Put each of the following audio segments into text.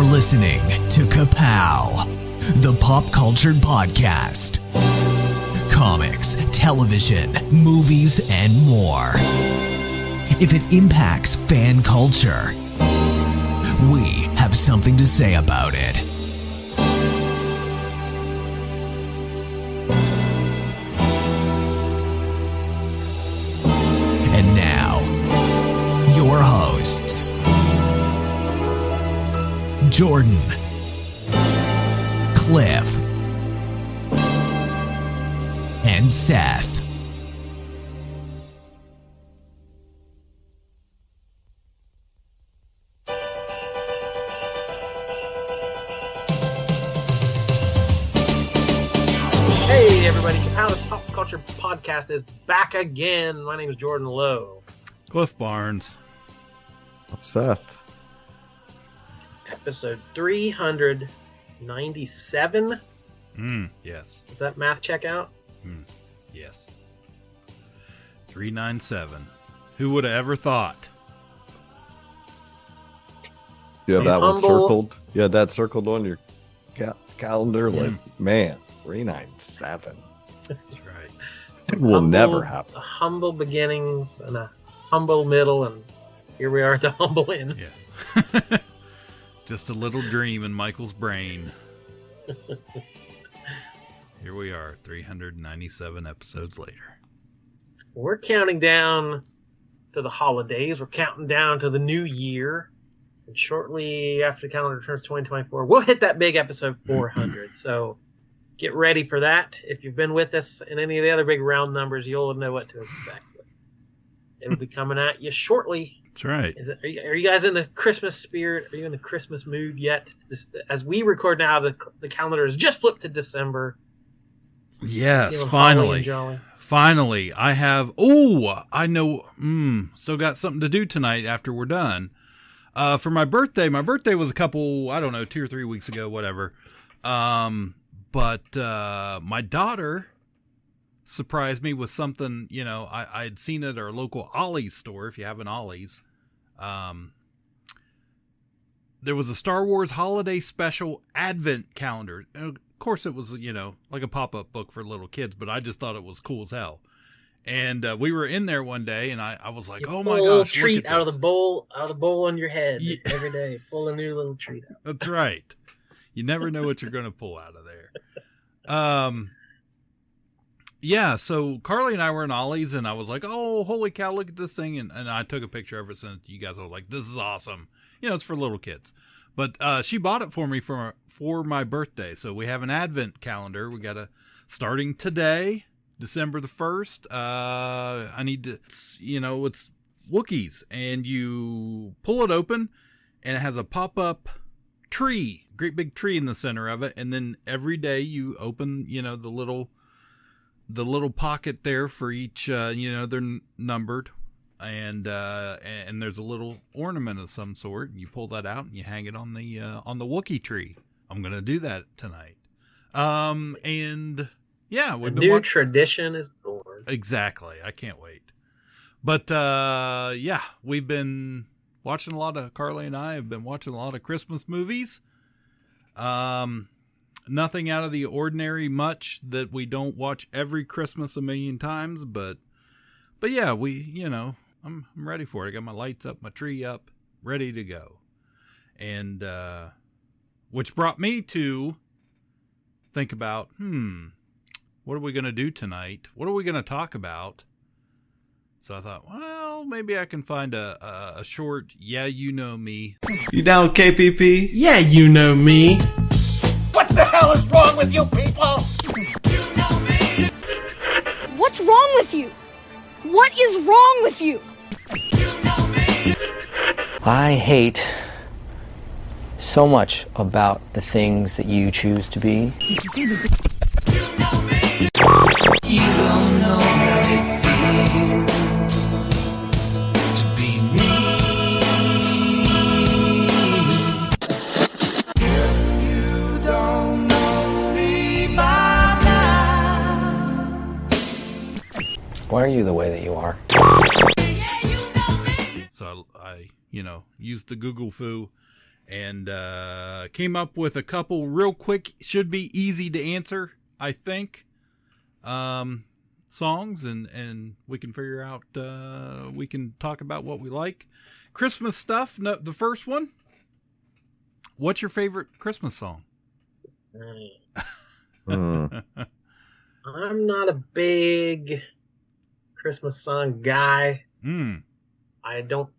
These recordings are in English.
You're listening to Ka-Pow, the pop culture podcast. Comics, television, movies, and more. If it impacts fan culture, we have something to say about it. And now, your hosts, Jordan, Cliff, and Seth. Hey everybody, Ka-Pow, the pop culture podcast is back again. My name is Jordan Lowe. Cliff Barnes. I'm Seth. Episode 397. Yes. Does that math check out? Yes. 397. Who would have ever thought? You have that one humble. circled. You had that circled on your calendar. Like, man, 397. That's right. It will never happen. Humble beginnings and a humble middle, and here we are at the humble end. Yeah. Just a little dream in Michael's brain. Here we are, 397 episodes later. We're counting down to the holidays. We're counting down to the new year. And shortly after the calendar turns 2024, we'll hit that big episode 400. So get ready for that. If you've been with us in any of the other big round numbers, you'll know what to expect. It'll be coming at you shortly. That's right. Are you guys in the Christmas spirit? Are you in the Christmas mood yet? As we record now, the calendar has just flipped to December. Yes, Feeling finally. holly and jolly. Finally, I have, I know, still got something to do tonight after we're done. For my birthday was a couple, 2 or 3 weeks ago, whatever. But my daughter surprised me with something, I had seen at our local Ollie's store, if you have an Ollie's. There was a Star Wars holiday special advent calendar. Of course it was, like a pop-up book for little kids, but I just thought it was cool as hell. And we were in there one day, and I was like, "Oh my gosh!" Treat look at out this. of the bowl on your head every day. Pull a new little treat out. That's right. You never know what you're going to pull out of there. Yeah. So Carly and I were in Ollie's, and I was like, "Oh, holy cow! Look at this thing!" And I took a picture of it, sent it to you guys. I was like, "This is awesome." It's for little kids. But she bought it for me for my birthday. So we have an advent calendar. We got starting today. December the 1st, I need to, it's Wookiees, and you pull it open, and it has a pop-up tree, great big tree in the center of it, and then every day you open, the little pocket there for each, they're numbered, and there's a little ornament of some sort, and you pull that out, and you hang it on the Wookiee tree. I'm going to do that tonight. And... yeah, a new tradition is born. Exactly. I can't wait. But, we've been watching Carly and I have been watching a lot of Christmas movies. Nothing out of the ordinary much that we don't watch every Christmas a million times. But yeah, I'm ready for it. I got my lights up, my tree up, ready to go. And, which brought me to think about, what are we going to do tonight? What are we going to talk about? So I thought, well, maybe I can find a short, yeah, you know me. You down with KPP? Yeah, you know me. What the hell is wrong with you people? You know me. What's wrong with you? What is wrong with you? You know me. I hate so much about the things that you choose to be. You know me. You don't know how it feels to be me. If you don't know me by now. Why are you the way that you are? So I used the Google foo and came up with a couple real quick, should be easy to answer, I think, songs, and we can figure out, we can talk about what we like. Christmas stuff. No, the first one. What's your favorite Christmas song? I'm not a big Christmas song guy. I don't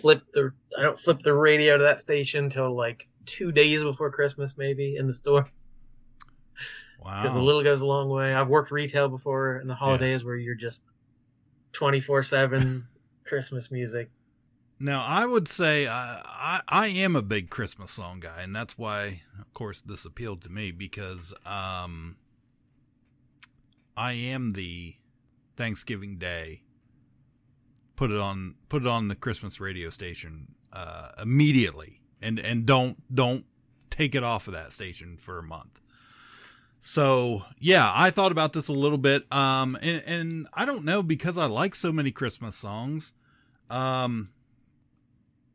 flip the radio to that station till like 2 days before Christmas, maybe, in the store. Wow. Because a little goes a long way. I've worked retail before in the holidays where you're just 24/7 Christmas music. Now, I would say I am a big Christmas song guy, and that's why, of course, this appealed to me, because I am the Thanksgiving Day. Put it on the Christmas radio station immediately, and don't take it off of that station for a month. So yeah, I thought about this a little bit, and I don't know, because I like so many Christmas songs.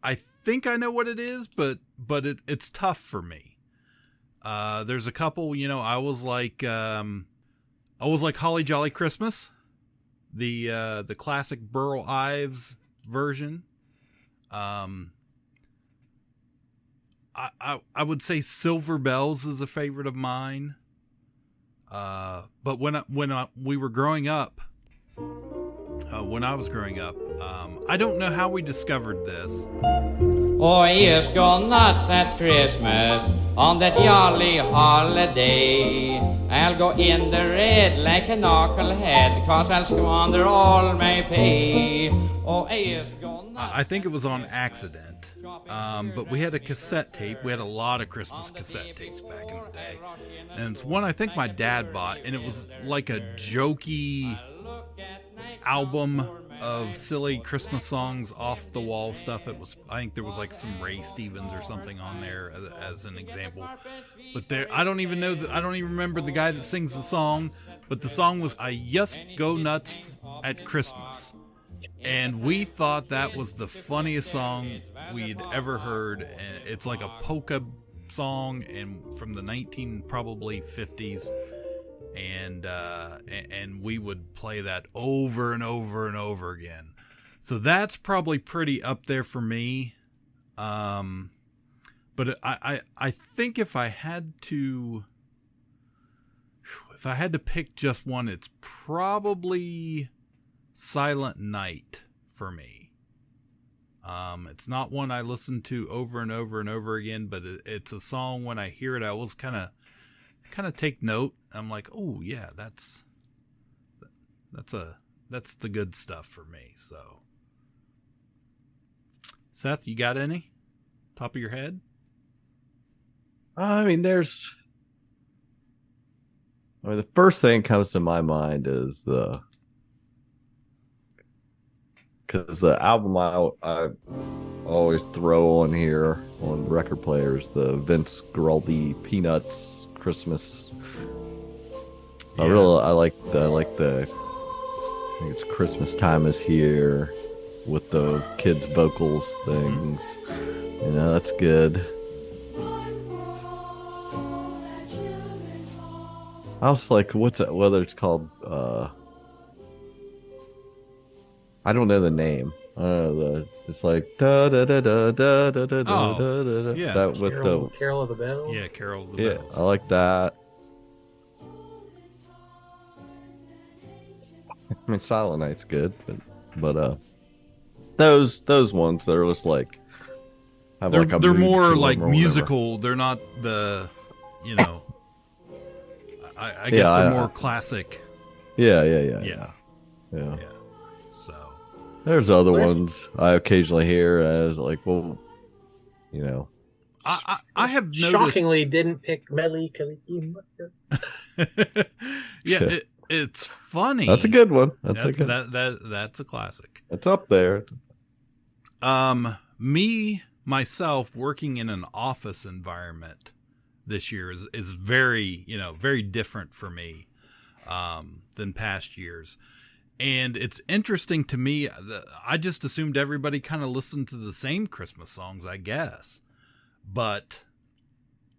I think I know what it is, but it's tough for me. There's a couple, I was like Holly Jolly Christmas, the classic Burl Ives version. I would say Silver Bells is a favorite of mine. But when we were growing up, when I was growing up, I don't know how we discovered this. Oh, ears go nuts at Christmas on that jolly holiday. I'll go in the red like a knucklehead, 'cause I'll squander all my pay. Oh, ears go nuts. I think it was on accident. But we had a cassette tape. We had a lot of Christmas cassette tapes back in the day. And it's one I think my dad bought, and it was like a jokey album of silly Christmas songs, off the wall stuff. I think there was like some Ray Stevens or something on there as an example. But I don't even remember the guy that sings the song, but the song was I Just Go Nuts at Christmas. And we thought that was the funniest song we'd ever heard. And it's like a polka song and from the probably 50s. And we would play that over and over and over again. So that's probably pretty up there for me. But I think if I had to pick just one, it's probably Silent Night for me. It's not one I listen to over and over and over again, but it's a song when I hear it, I always kind of take note. I'm like, oh yeah, that's the good stuff for me. So, Seth, you got any top of your head? I mean, the first thing that comes to my mind is because the album I always throw on here on record players, the Vince Guaraldi Peanuts Christmas. Yeah. I like the I think it's Christmas Time Is Here with the kids' vocals things. That's good. I was like, whether it's called I don't know the name. It's like da da da da da da da da da. Yeah, that with Carol of the Bells. Yeah, Carol of the Bells. Yeah, I like that. I mean, Silent Night's good, but those ones, they're just like have they're, like a they're mood more to like them or musical. They're not the I guess they're more classic. Yeah. So there's other ones I occasionally hear as like, well, I have noticed. Shockingly, didn't pick Meli Kaliki. Yeah, it's funny. That's a good one. That's a classic. It's up there. Myself working in an office environment this year is very, very different for me than past years. And it's interesting to me. I just assumed everybody kind of listened to the same Christmas songs, I guess. but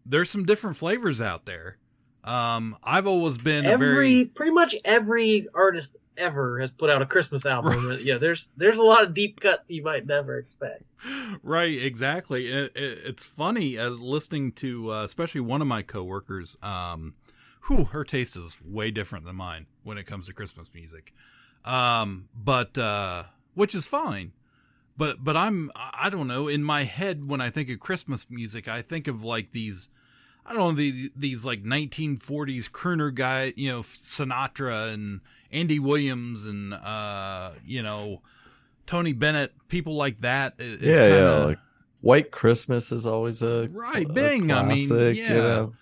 there's some different flavors out there. I've always been pretty much every artist ever has put out a Christmas album. Right. Yeah, there's a lot of deep cuts you might never expect. Right, exactly. It's funny as listening to especially one of my coworkers. Her taste is way different than mine when it comes to Christmas music. But which is fine. But I don't know, in my head when I think of Christmas music, I think of like these, I don't know, these like 1940s crooner guy, Sinatra and Andy Williams and Tony Bennett, people like that. Like White Christmas is always a Bing. Classic, I mean,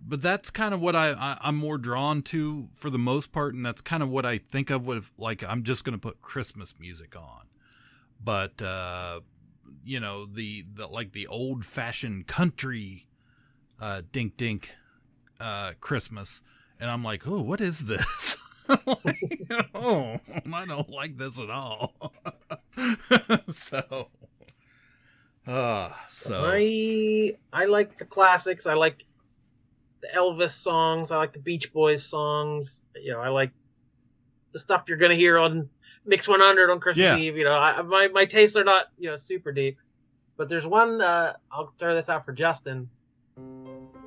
But that's kind of what I'm more drawn to for the most part, and that's kind of what I think of with, like, I'm just going to put Christmas music on. But the like the old fashioned country dink dink Christmas, and I'm like, oh, what is this? I don't like this at all. So I like the classics. I like the Elvis songs. I like the Beach Boys songs. I like the stuff you're gonna hear on Mix 100 on Christmas Eve. My tastes are not super deep, but there's one. I'll throw this out for Justin.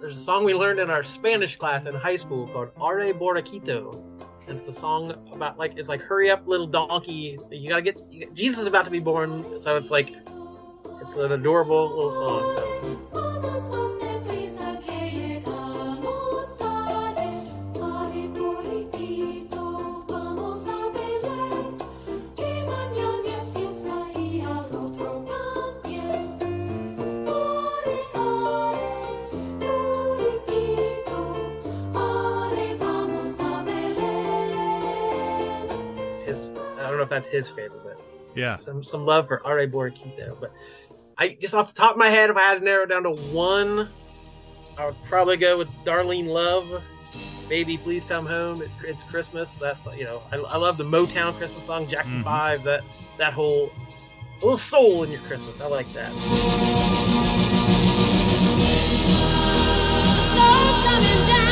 There's a song we learned in our Spanish class in high school called "Are Borriquito." It's the song about it's like hurry up little donkey. You gotta get Jesus is about to be born, so it's an adorable little song. So. If that's his favorite, but yeah, some love for Are Borriquito. But I just off the top of my head, if I had to narrow it down to one, I would probably go with Darlene Love, Baby Please Come Home. It's Christmas. That's I love the Motown Christmas song, Jackson 5. That whole little soul in your Christmas. I like that. Snow's coming down.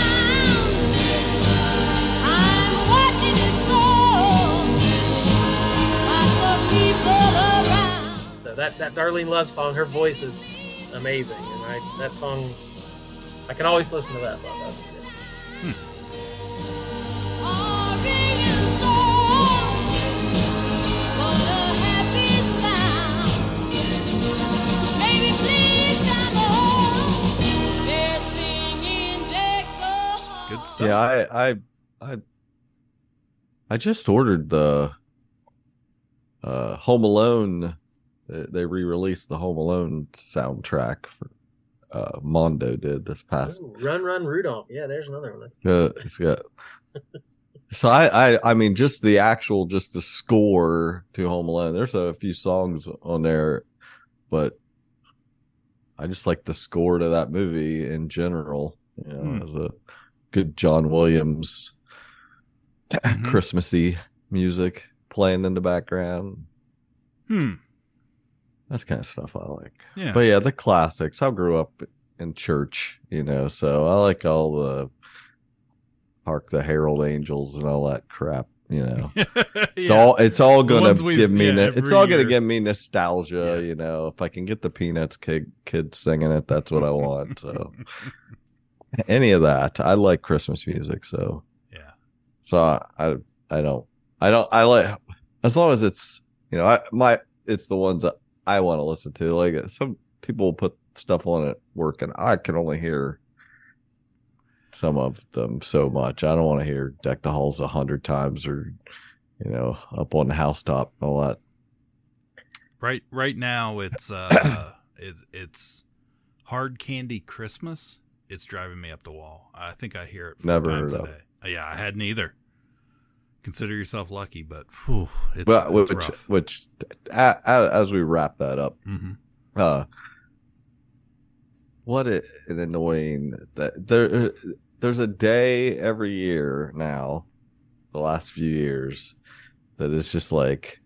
I'm watching it fall. So that Darlene Love song, her voice is amazing, and that song, I can always listen to that. That's good. Good stuff. Yeah, I just ordered the Home Alone. They re-released the Home Alone soundtrack for Mondo did this past. Ooh, Run Run Rudolph. Yeah, there's another one. That's it's got. So I mean just the score to Home Alone. There's a few songs on there, but I just like the score to that movie in general. It was a good John Williams Christmassy music playing in the background. That's kind of stuff I like. Yeah. But yeah, the classics. I grew up in church, so I like all the Hark the Herald Angels and all that crap, Yeah. It's all gonna give me it's all gonna year. give me nostalgia, if I can get the Peanuts kids singing it, that's what I want. So any of that. I like Christmas music, so yeah. So I like, as long as it's it's the ones that I want to listen to. Like some people will put stuff on at work and I can only hear some of them so much. I don't want to hear Deck the Halls 100 times or Up on the Housetop and all that. Right now it's it's Hard Candy Christmas. It's driving me up the wall. I think I hear it 4 times a day. Yeah, I hadn't either. Consider yourself lucky, but it's rough. Which as we wrap that up, what an annoying that there's a day every year now, the last few years, that is just like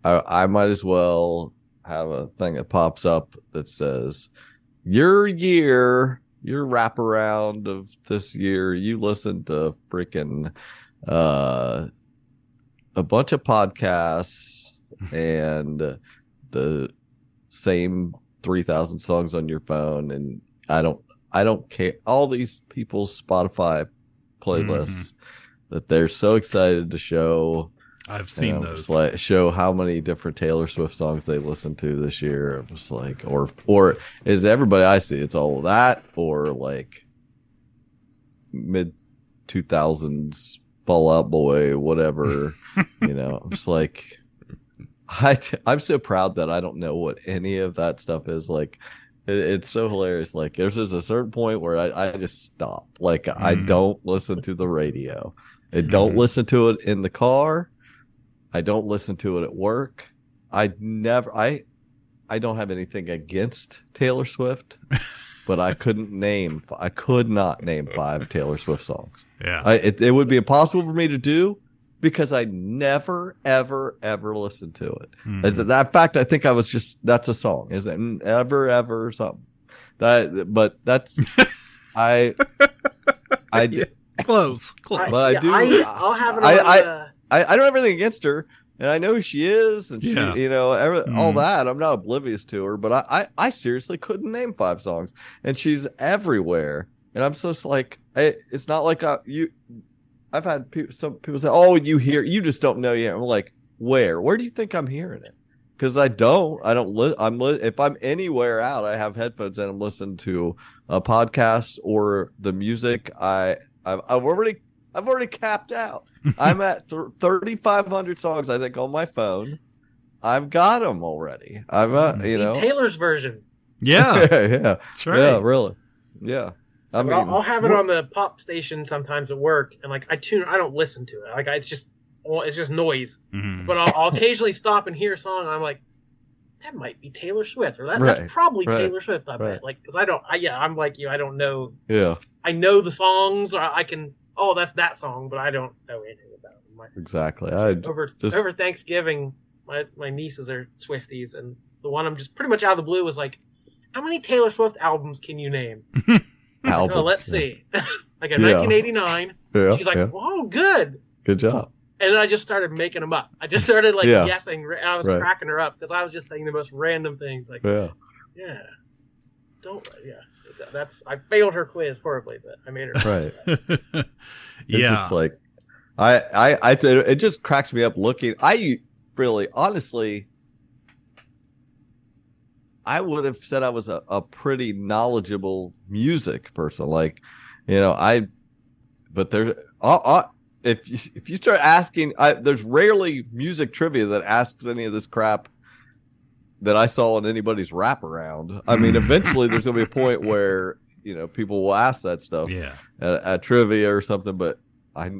I might as well have a thing that pops up that says your wraparound of this year, you listened to freaking a bunch of podcasts and the same 3,000 songs on your phone, and I don't care. All these people's Spotify playlists that they're so excited to show. I've seen those. Just like show how many different Taylor Swift songs they listened to this year. It was like, or is everybody I see? It's all that, or like mid 2000s Fall Out Boy, whatever. I'm just like, I'm so proud that I don't know what any of that stuff is. Like, it's so hilarious. Like, there's just a certain point where I just stop. Like, I don't listen to the radio. I don't listen to it in the car. I don't listen to it at work. I don't have anything against Taylor Swift, but I could not name 5 Taylor Swift songs. Yeah. It would be impossible for me to do because I never, ever, ever listened to it. In fact, I think that's a song, isn't it? Ever, something. But that's, I did. Close. But I do. I'll have it on I don't have anything against her, and I know who she is, and she, all that. I'm not oblivious to her, but I seriously couldn't name 5 songs, and she's everywhere. And I'm just like, it's not like I've had some people say, "Oh, you just don't know yet." I'm like, where do you think I'm hearing it? Because I don't. If I'm anywhere out, I have headphones and I'm listening to a podcast or the music. I've already capped out. I'm at 3,500 songs, I think, on my phone. I've got them already. Taylor's version. Yeah, yeah, that's right. Yeah, really. Yeah, I'll have it on the pop station sometimes at work, and like I don't listen to it. Like it's just noise. But I'll occasionally stop and hear a song, and I'm like, that might be Taylor Swift, or that's probably Taylor Swift. I bet, like, because I'm like you. I don't know. Yeah. I know the songs, or I can. Oh, that's that song, but I don't know anything about them. Exactly. Over Thanksgiving, my nieces are Swifties, and the one I'm just pretty much out of the blue was like, how many Taylor Swift albums can you name? Albums, so let's see. Like in 1989, she's like, whoa, good job. And then I just started making them up. I just started guessing. And I was cracking her up because I was just saying the most random things. Like, that's I failed her quiz horribly, but I made her. Right. It's just like, it just cracks me up looking. I really, honestly, I would have said I was a pretty knowledgeable music person. Like, but there's, if you start asking, there's rarely music trivia that asks any of this crap that I saw in anybody's wraparound. I mean, eventually there's going to be a point where, people will ask that stuff at trivia or something, but I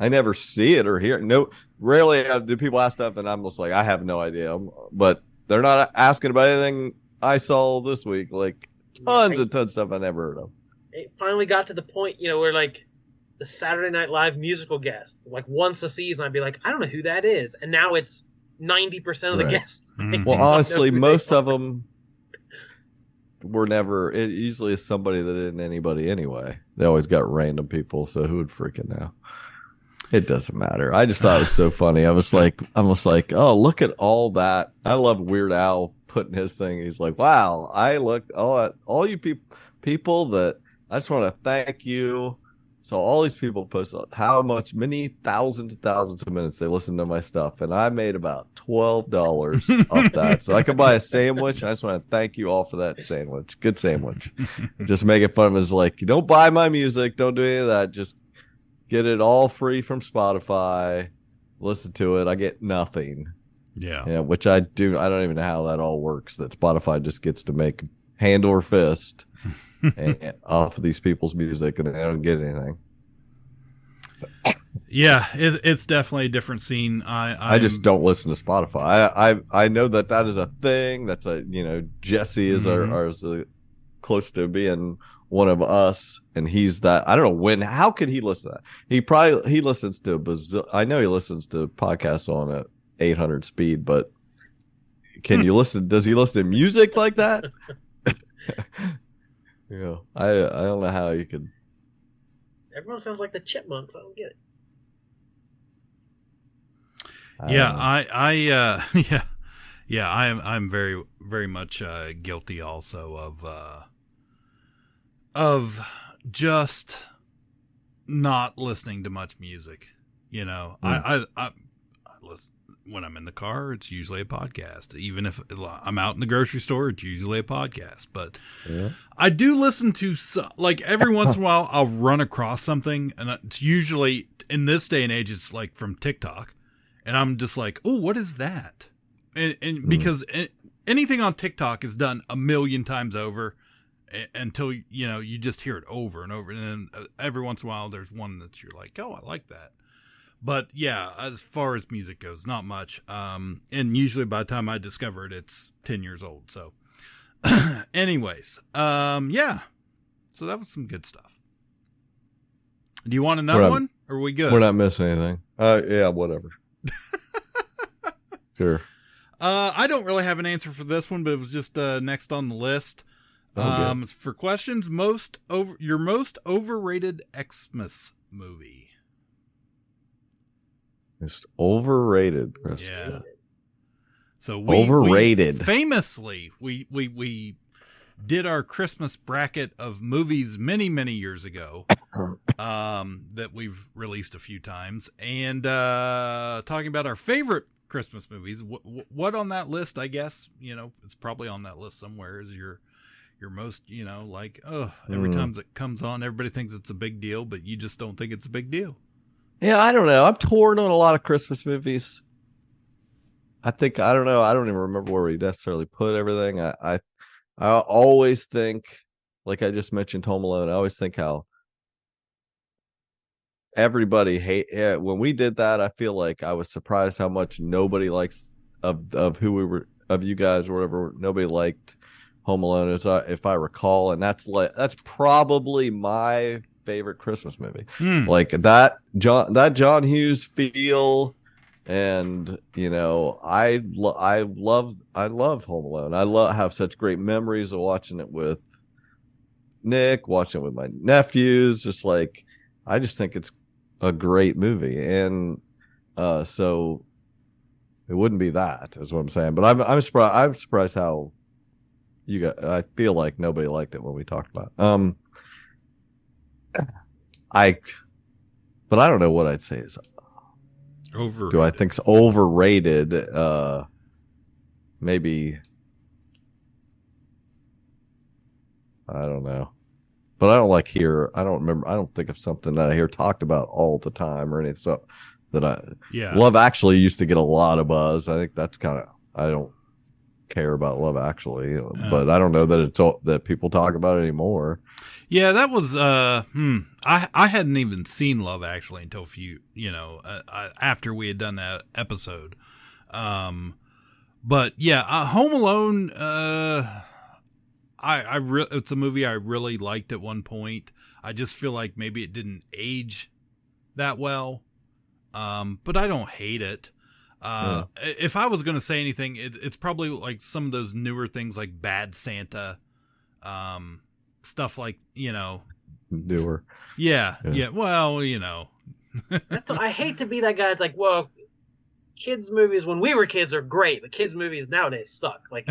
never see it or hear it. No, rarely do people ask stuff and I'm just like, I have no idea. But they're not asking about anything I saw this week. Like tons and tons of stuff I never heard of. It finally got to the point, where like the Saturday Night Live musical guest, like once a season, I'd be like, I don't know who that is. And now it's 90% of the guests. Well, honestly, most of them were never. It usually is somebody that isn't anybody anyway. They always got random people, so who would freaking know? It doesn't matter. I just thought it was so funny. I was like, oh, look at all that. I love Weird Al putting his thing. He's like, wow, I looked all you people that I just want to thank you. So all these people post many thousands and thousands of minutes they listen to my stuff, and I made about $12 off that. So I could buy a sandwich. I just want to thank you all for that sandwich. Good sandwich. Just making fun of it. It's like, you don't buy my music, don't do any of that. Just get it all free from Spotify. Listen to it. I get nothing. Yeah. Which I do. I don't even know how that all works. That Spotify just gets to make hand or fist and off of these people's music, and they don't get anything. Yeah, it's definitely a different scene. I just don't listen to Spotify. I know that is a thing. That's Jesse is close to being one of us, and he's that. I don't know when. How could he listen to that? He listens to I know he listens to podcasts on at 800 speed, but can you listen? Does he listen to music like that? I don't know how you could. Everyone sounds like the Chipmunks. I don't get it. I'm very, very much guilty also of just not listening to much music. I listen when I'm in the car. It's usually a podcast. Even if I'm out in the grocery store, it's usually a podcast. But I do listen to like every once in a while I'll run across something, and it's usually in this day and age it's like from TikTok, and I'm just like, oh, what is that? And because anything on TikTok is done a million times over until you just hear it over and over, and then every once in a while there's one that you're like, oh, I like that. But yeah, as far as music goes, not much. And usually by the time I discover it, it's 10 years old. So anyways, yeah. So that was some good stuff. Do you want another one? Or are we good? We're not missing anything. Yeah, whatever. Sure. I don't really have an answer for this one, but it was just next on the list. For questions, your most overrated Xmas movie. Just overrated, Chris. Yeah. So overrated. Famously, we did our Christmas bracket of movies many, many years ago, that we've released a few times, and talking about our favorite Christmas movies. What on that list? I guess it's probably on that list somewhere. Is your most every time it comes on, everybody thinks it's a big deal, but you just don't think it's a big deal. Yeah, I don't know. I'm torn on a lot of Christmas movies. I don't know. I don't even remember where we necessarily put everything. I always think, like I just mentioned Home Alone, I always think how everybody when we did that, I feel like I was surprised how much nobody likes of who we were, of you guys or whatever, nobody liked Home Alone, if I recall, and that's probably my favorite Christmas movie. Like that John Hughes feel, and I love Home Alone. I have such great memories of watching it with Nick, watching it with my nephews. Just like, I just think it's a great movie, and so it wouldn't be that, is what I'm saying. But I'm surprised how I feel like nobody liked it when we talked about it. But I don't know what I'd say is overrated. Do I think it's overrated? Maybe, I don't know. But I don't think of something that I hear talked about all the time or anything. So Love Actually used to get a lot of buzz. I think that's I don't care about Love Actually, but I don't know that it's that people talk about it anymore. Yeah, that was I hadn't even seen Love Actually until after we had done that episode. But yeah, Home Alone, it's a movie I really liked at one point. I just feel like maybe it didn't age that well. But I don't hate it. If I was going to say anything, it's probably like some of those newer things like Bad Santa, stuff like, newer. Yeah. Well, I hate to be that guy. It's like, well, kids movies when we were kids are great, but kids movies nowadays suck. Like,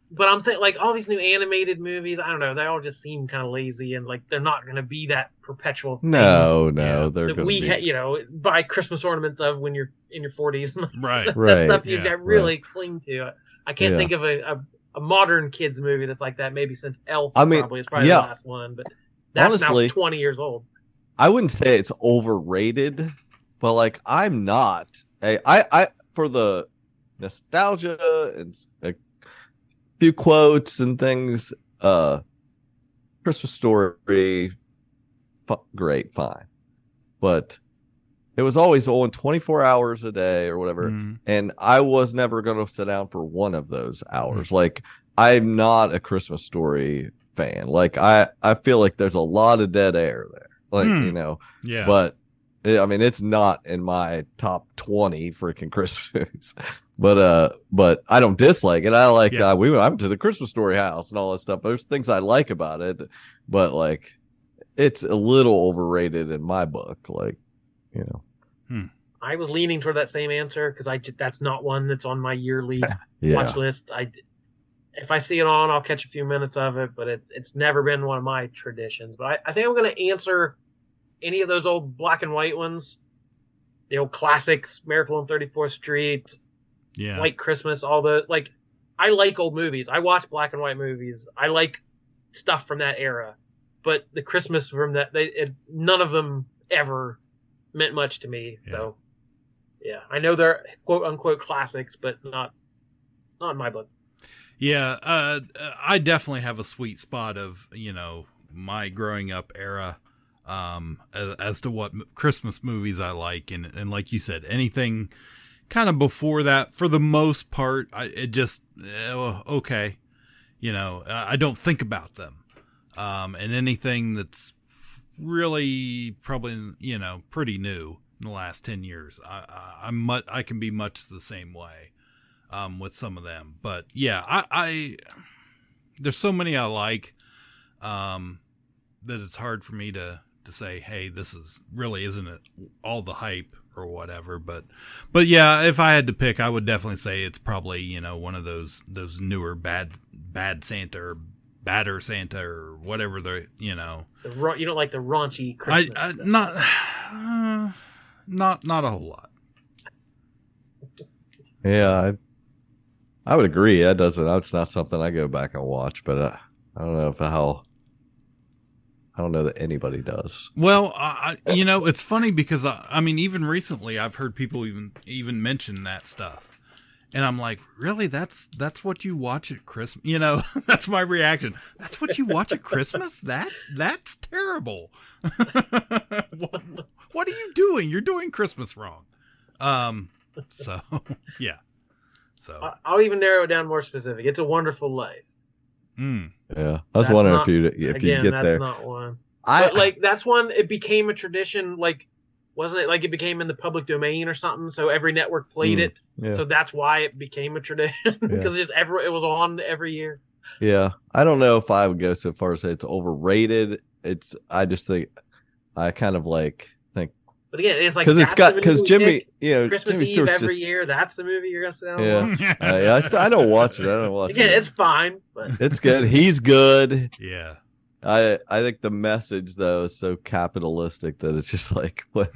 but I'm thinking, like, all these new animated movies, I don't know, they all just seem kind of lazy, and like they're not going to be that perpetual thing. No, they're going to be. Buy Christmas ornaments of when you're in your 40s. Right. That stuff you really cling to. I can't think of a modern kids movie that's like that. Maybe since Elf probably is probably the last one, but that's honestly, now 20 years old. I wouldn't say it's overrated, but like I'm not. I for the nostalgia and a few quotes and things, Christmas Story, great, fine, but it was always on 24 hours a day or whatever, and I was never going to sit down for one of those hours. Like, I'm not a Christmas Story fan. Like, I feel like there's a lot of dead air there. Like, Yeah. But I mean, it's not in my top 20 freaking Christmas movies, but I don't dislike it. I like, I went to the Christmas Story house and all that stuff. There's things I like about it, but like, it's a little overrated in my book. Like, you know. I was leaning toward that same answer because that's not one that's on my yearly watch list. If I see it on, I'll catch a few minutes of it, but it's never been one of my traditions. But I think I'm going to answer any of those old black and white ones, the old classics, Miracle on 34th Street, White Christmas, all the, like, I like old movies. I watch black and white movies. I like stuff from that era, but the Christmas from that, none of them ever meant much to me. Yeah. So, yeah, I know they're quote unquote classics, but not in my book. Yeah, I definitely have a sweet spot of, you know, my growing up era. As to what Christmas movies I like, and like you said, anything kind of before that, for the most part, okay, you know, I don't think about them, and anything that's really probably, you know, pretty new in the last 10 years, I can be much the same way, with some of them, but yeah, I there's so many I like, that it's hard for me to say, hey, this isn't it all the hype or whatever, but yeah, if I had to pick, I would definitely say it's probably, you know, one of those newer bad Santa or badder Santa or whatever you know. You don't like the raunchy Christmas stuff. Not a whole lot. Yeah, I would agree. It's not something I go back and watch, but I don't know I don't know that anybody does. Well, you know, it's funny because I mean, even recently, I've heard people even mention that stuff, and I'm like, really? That's what you watch at Christmas? You know, that's my reaction. That's what you watch at Christmas? That's terrible. What are you doing? You're doing Christmas wrong. So yeah. So I'll even narrow it down more specific. It's a Wonderful Life. Yeah, I was wondering if you get there. That's not one. But like that's one. It became a tradition. Like, wasn't it like it became in the public domain or something? So every network played it. Yeah. So that's why it became a tradition because it was on every year. Yeah, I don't know if I would go so far as say it's overrated. I just think I kind of like think. But again, it's like because Jimmy, you know, Christmas Jimmy Eve Stewart's every year. That's the movie you're gonna sit down and watch. I don't watch it. I don't watch it. Again, it's fine, but it's good. He's good. Yeah. I think the message though is so capitalistic that it's just like what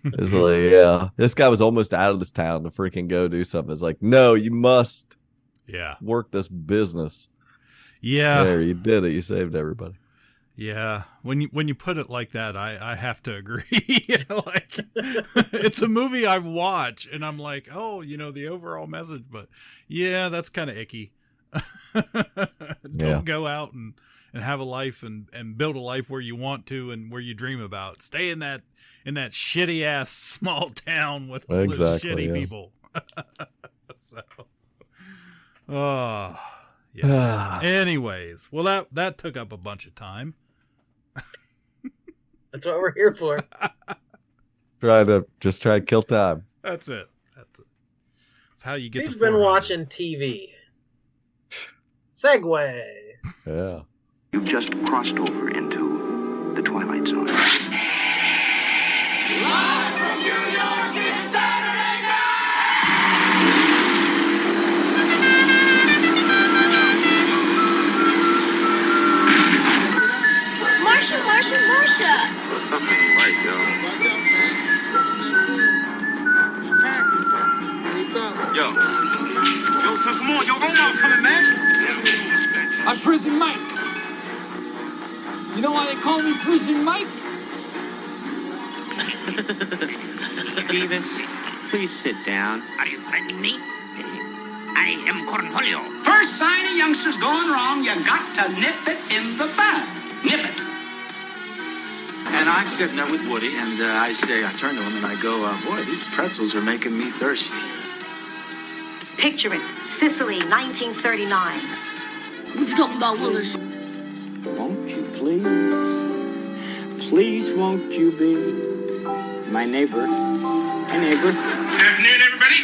it's like. Yeah, this guy was almost out of this town to freaking go do something. It's like, no, you must. Yeah. Work this business. Yeah. There, you did it. You saved everybody. Yeah, when you put it like that, I have to agree. Like, it's a movie I watch, and I'm like, oh, you know, the overall message, but yeah, that's kind of icky. Don't go out and have a life and build a life where you want to and where you dream about. Stay in that shitty ass small town with shitty people. So, oh yeah. Anyways, well that took up a bunch of time. That's what we're here for. Try to kill time. That's it. That's how you get. Who's been watching TV? Segway. Yeah. You've just crossed over into the Twilight Zone. Live from New York, it's Saturday Marsha. Right, yo. Yo, come on, yo, Omar's coming, man. I'm Prison Mike. You know why they call me Prison Mike? Davis, please sit down. Are you threatening me? I am Cornholio. First sign of youngsters going wrong, you got to nip it in the bud. Nip it. And I'm sitting there with Woody, and I turn to him and I go, boy, these pretzels are making me thirsty. Picture it, Sicily, 1939. What you talking about, Willis? Won't you please, won't you be My neighbor. My neighbor. Afternoon, everybody.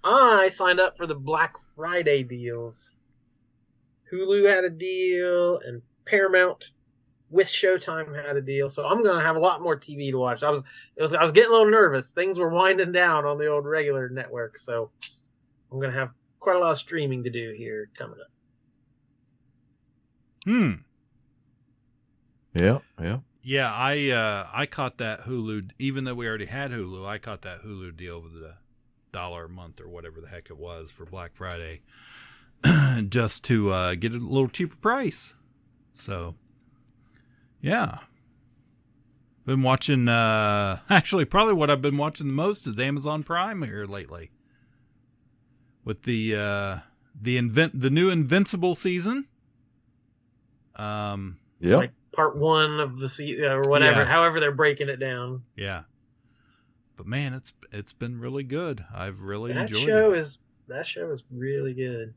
I signed up for the Black Friday deals. Hulu had a deal, and Paramount with Showtime had a deal. So I'm gonna have a lot more TV to watch. I was getting a little nervous. Things were winding down on the old regular network, so I'm gonna have quite a lot of streaming to do here coming up. Yeah, I caught that Hulu, even though we already had Hulu, I caught that Hulu deal with the $1 a month or whatever the heck it was for Black Friday, just to get a little cheaper price. So, yeah. Been watching, actually probably what I've been watching the most is Amazon Prime here lately. With the new Invincible season. Like part 1 of the season or whatever, however they're breaking it down. Yeah. But man, it's been really good. I've really enjoyed it. That show is really good.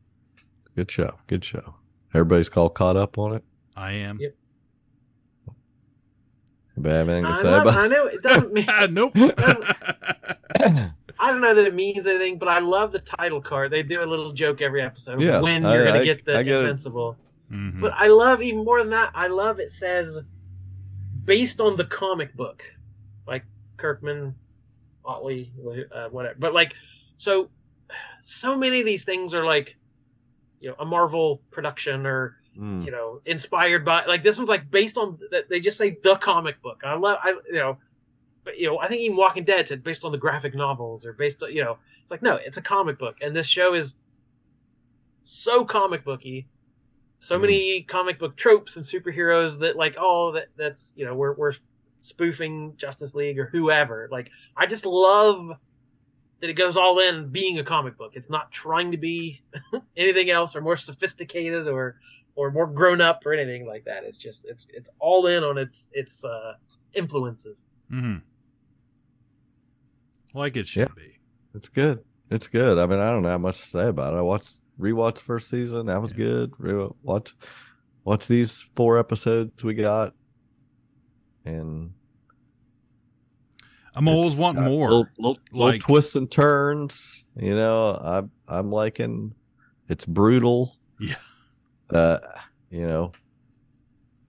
Good show. Everybody's caught up on it. I am. Yep. Anybody have anything to say about it? I know it doesn't mean nope. I don't know that it means anything, but I love the title card. They do a little joke every episode when you're going to get the Invincible. Mm-hmm. But I love, even more than that, I love it says based on the comic book, like Kirkman, Otley, whatever. But like, so many of these things are like, a Marvel production or inspired by, like this one's like based on that. They just say the comic book. But I think even Walking Dead said based on the graphic novels or based on, it's like, no, it's a comic book, and this show is so comic booky. So many comic book tropes and superheroes that that's we're spoofing Justice League or whoever. Like, I just love that it goes all in being a comic book. It's not trying to be anything else or more sophisticated or more grown up or anything like that. It's just it's all in on its influences. Mm-hmm. Like it should be. It's good. It's good. I mean, I don't have much to say about it. I rewatched the first season. That was good. Watch these 4 episodes we got, and I'm always wanting more. Little twists and turns. I'm liking. It's brutal. Yeah. The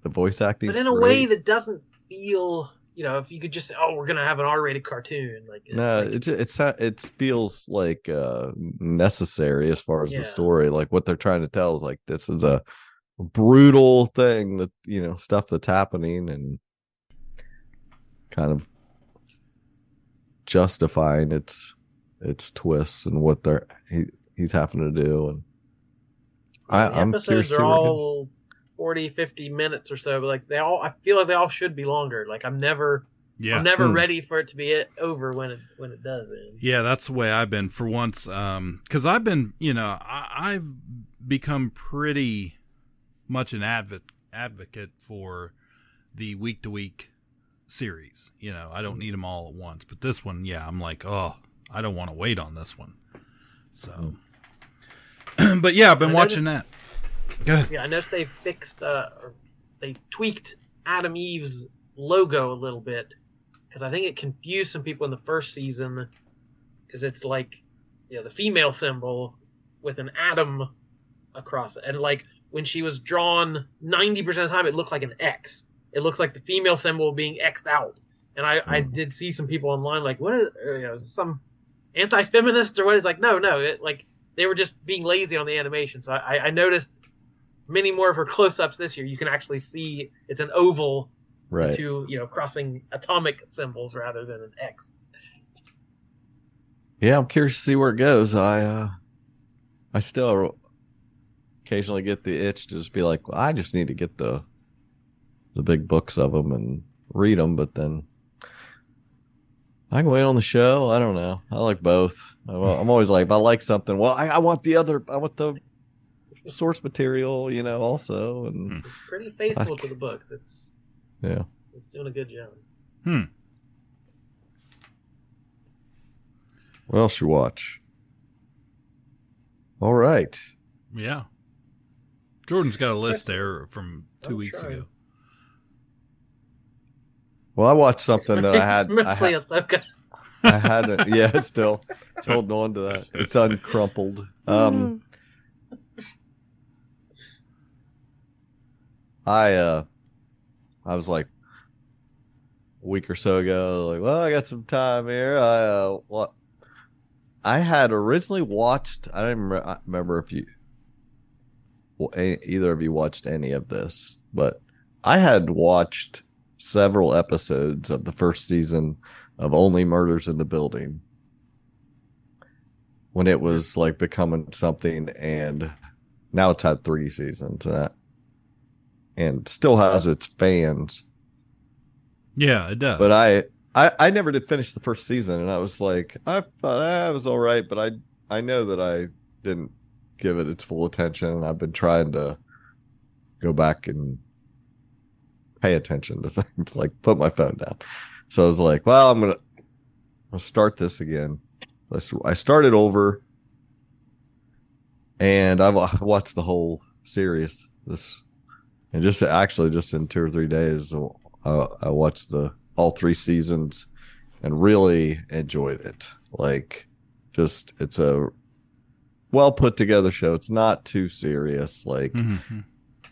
voice acting, but in a way that doesn't feel. If you could just say, "Oh, we're gonna have an R-rated cartoon," it feels like necessary as far as the story. Like what they're trying to tell is like this is a brutal thing that stuff that's happening and kind of justifying its twists and what he's having to do. And I'm curious to see where it goes. 40, 50 minutes or so, but I feel like they all should be longer. Like I'm never ready for it to be over when it does end. Yeah, that's the way I've been for once. Cause I've been, I've become pretty much an advocate for the week to week series. I don't need them all at once, but this one, I'm like, oh, I don't want to wait on this one. So, but yeah, I've been watching that. Good. Yeah, I noticed they fixed, or they tweaked Adam Eve's logo a little bit because I think it confused some people in the first season because it's like, the female symbol with an atom across it, and like when she was drawn, 90% of the time it looked like an X. It looks like the female symbol being X'd out, and I did see some people online like, what is some anti-feminist or what? It's like no, it like they were just being lazy on the animation. So I noticed. Many more of her close-ups this year, you can actually see it's an oval, right? To crossing atomic symbols rather than an X. Yeah, I'm curious to see where it goes. I still occasionally get the itch to just be like, well, I just need to get the big books of them and read them, but then I can wait on the show. I don't know. I like both. I'm always like, if I like something, well, I want the source material, also, and it's pretty faithful to the books. It's doing a good job. What else you watch? All right. Yeah. Jordan's got a list there from 2 weeks ago. Well, I watched something that I had. Mostly Ahsoka. I hadn't. Yeah, it's still holding on to that. It's uncrumpled. I was like a week or so ago, like, well, I got some time here. I had originally watched. I don't remember if either of you watched any of this, but I had watched several episodes of the first season of Only Murders in the Building when it was like becoming something, and now it's had 3 seasons and still has its fans. Yeah, it does. But I never did finish the first season, and I was like, I thought it was all right, but I know that I didn't give it its full attention, and I've been trying to go back and pay attention to things, like put my phone down. So I was like, well, I'll start this again. I started over, and I've watched the whole series. And just in 2 or 3 days, I watched all 3 seasons and really enjoyed it. Like, it's a well put together show. It's not too serious, like,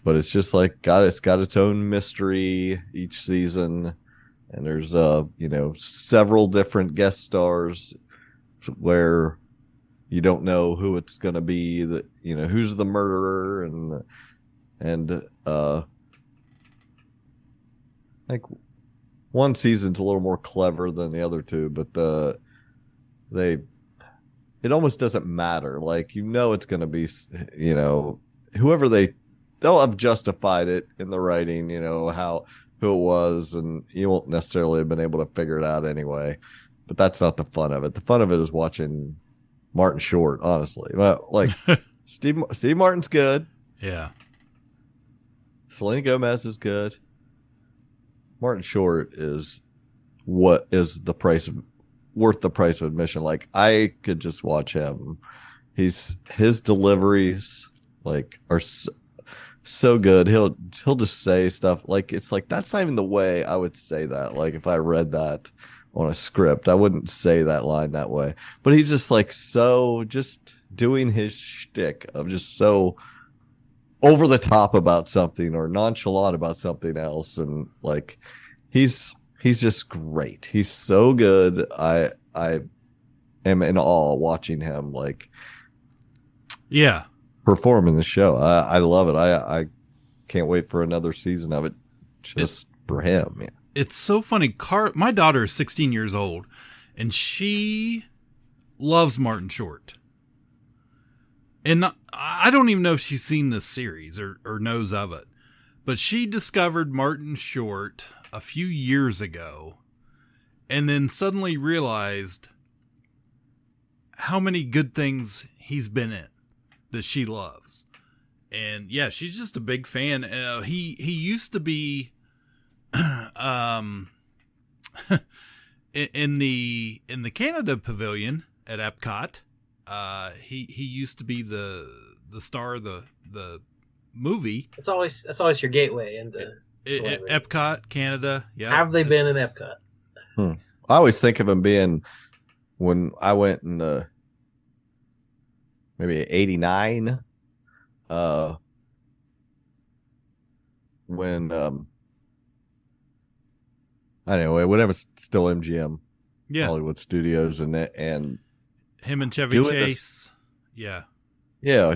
but it's just like it's got its own mystery each season, and there's several different guest stars where you don't know who it's going to be, who's the murderer, and like one season's a little more clever than the other 2, but it almost doesn't matter. Like, it's going to be, whoever they'll have justified it in the writing, who it was, and you won't necessarily have been able to figure it out anyway. But that's not the fun of it. The fun of it is watching Martin Short, honestly. Well, like Steve Martin's good. Yeah. Selena Gomez is good. Martin Short is what is worth the price of admission. Like, I could just watch him. His deliveries are so good. He'll just say stuff like, it's like, that's not even the way I would say that. Like, if I read that on a script, I wouldn't say that line that way. But he's just like, so just doing his shtick of just so over the top about something or nonchalant about something else, and like he's just great. He's so good. I am in awe watching him perform in the show. I love it. I can't wait for another season of it just for him. Yeah. It's so funny. My daughter is 16 years old, and she loves Martin Short. And I don't even know if she's seen this series or knows of it, but she discovered Martin Short a few years ago and then suddenly realized how many good things he's been in that she loves. And yeah, she's just a big fan. He used to be in the Canada Pavilion at Epcot. He used to be the star of the movie. That's always your gateway into Epcot, Canada. Yeah. Have they been in Epcot? I always think of him being, when I went in maybe 89, when anyway, whenever it's still MGM, Hollywood Studios, and him and Chevy Chase,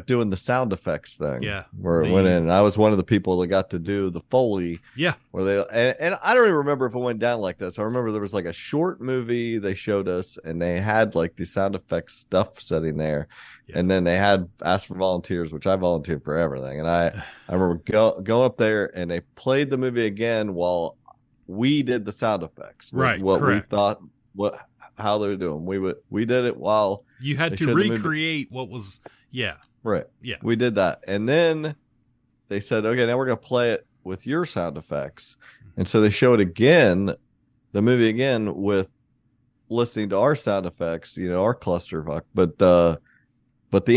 doing the sound effects thing. Yeah, where it went in. I was one of the people that got to do the Foley. Yeah, where they and I don't even remember if it went down like this. I remember there was like a short movie they showed us, and they had like the sound effects stuff sitting there, and then they had asked for volunteers, which I volunteered for everything. And I remember going up there, and they played the movie again while we did the sound effects. Right, what correct. we thought how they were doing. We did it while you had to recreate what was. Yeah. Right. Yeah. We did that. And then they said, okay, now we're going to play it with your sound effects. And so they showed the movie again with listening to our sound effects, our clusterfuck. But the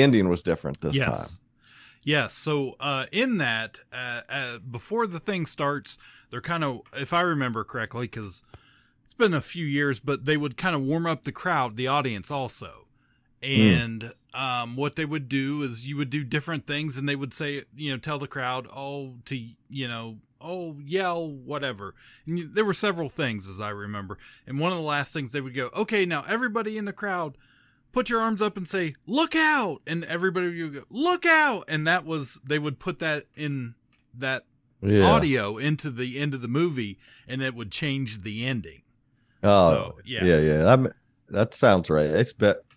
ending was different this time. Yes. So in that, before the thing starts, they're kind of, if I remember correctly, because it's been a few years, but they would kind of warm up the crowd, the audience also. And what they would do is you would do different things, and they would say, tell the crowd, yell, whatever. And there were several things, as I remember. And one of the last things they would go, okay, now everybody in the crowd, put your arms up and say, look out. And everybody would go, look out. And that was, they would put that in that audio into the end of the movie, and it would change the ending. Oh, so, yeah. That sounds right.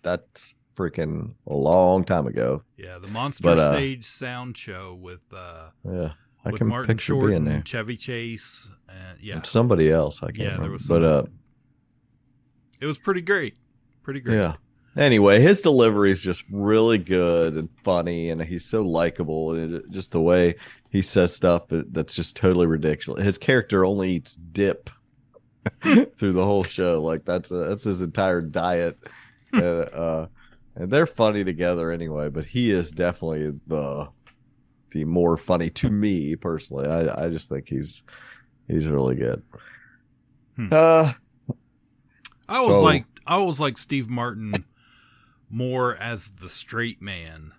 That's freaking a long time ago. Yeah, the Monster Stage sound show with I with can Martin picture Short being there. and Chevy Chase, and somebody else. I can't remember. there was somebody. It was pretty great. Yeah. Anyway, his delivery is just really good and funny, and he's so likable, and just the way he says stuff that's just totally ridiculous. His character only eats dip through the whole show. Like that's his entire diet. And they're funny together anyway, but he is definitely the more funny to me personally. I just think he's really good. I always like Steve Martin more as the straight man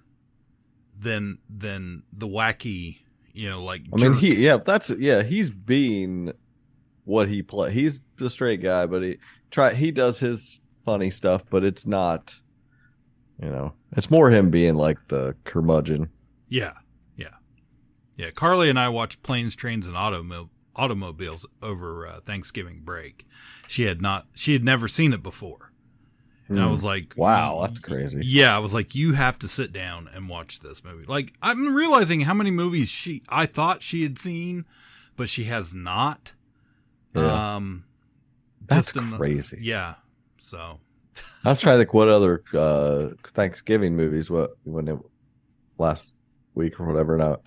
than the wacky, he's being what he play. He's the straight guy, but he does his funny stuff, but it's not, it's more him being like the curmudgeon. Yeah. Carly and I watched Planes, Trains, and Automobiles over Thanksgiving break. She had never seen it before. And I was like, wow, that's crazy. Yeah. I was like, you have to sit down and watch this movie. Like, I'm realizing how many movies I thought she had seen, but she has not. Yeah. That's crazy. Yeah. So I was trying to think what other Thanksgiving movies last week or whatever. Now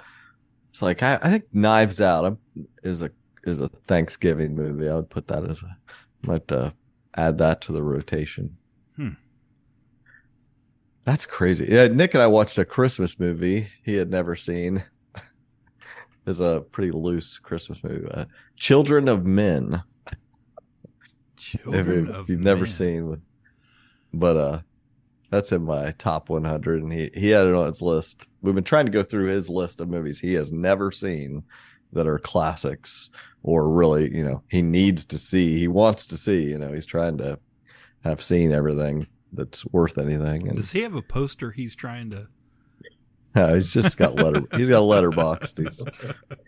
it's like I think Knives Out is a Thanksgiving movie. I would put that as might add that to the rotation. That's crazy. Yeah, Nick and I watched a Christmas movie he had never seen. It's a pretty loose Christmas movie. Children of Men. If you've never seen, but that's in my top 100, and he had it on his list. We've been trying to go through his list of movies he has never seen that are classics, or really, he needs to see, he wants to see. He's trying to have seen everything that's worth anything. And does he have a poster he's trying to? No, he's just got he's got a letterbox he's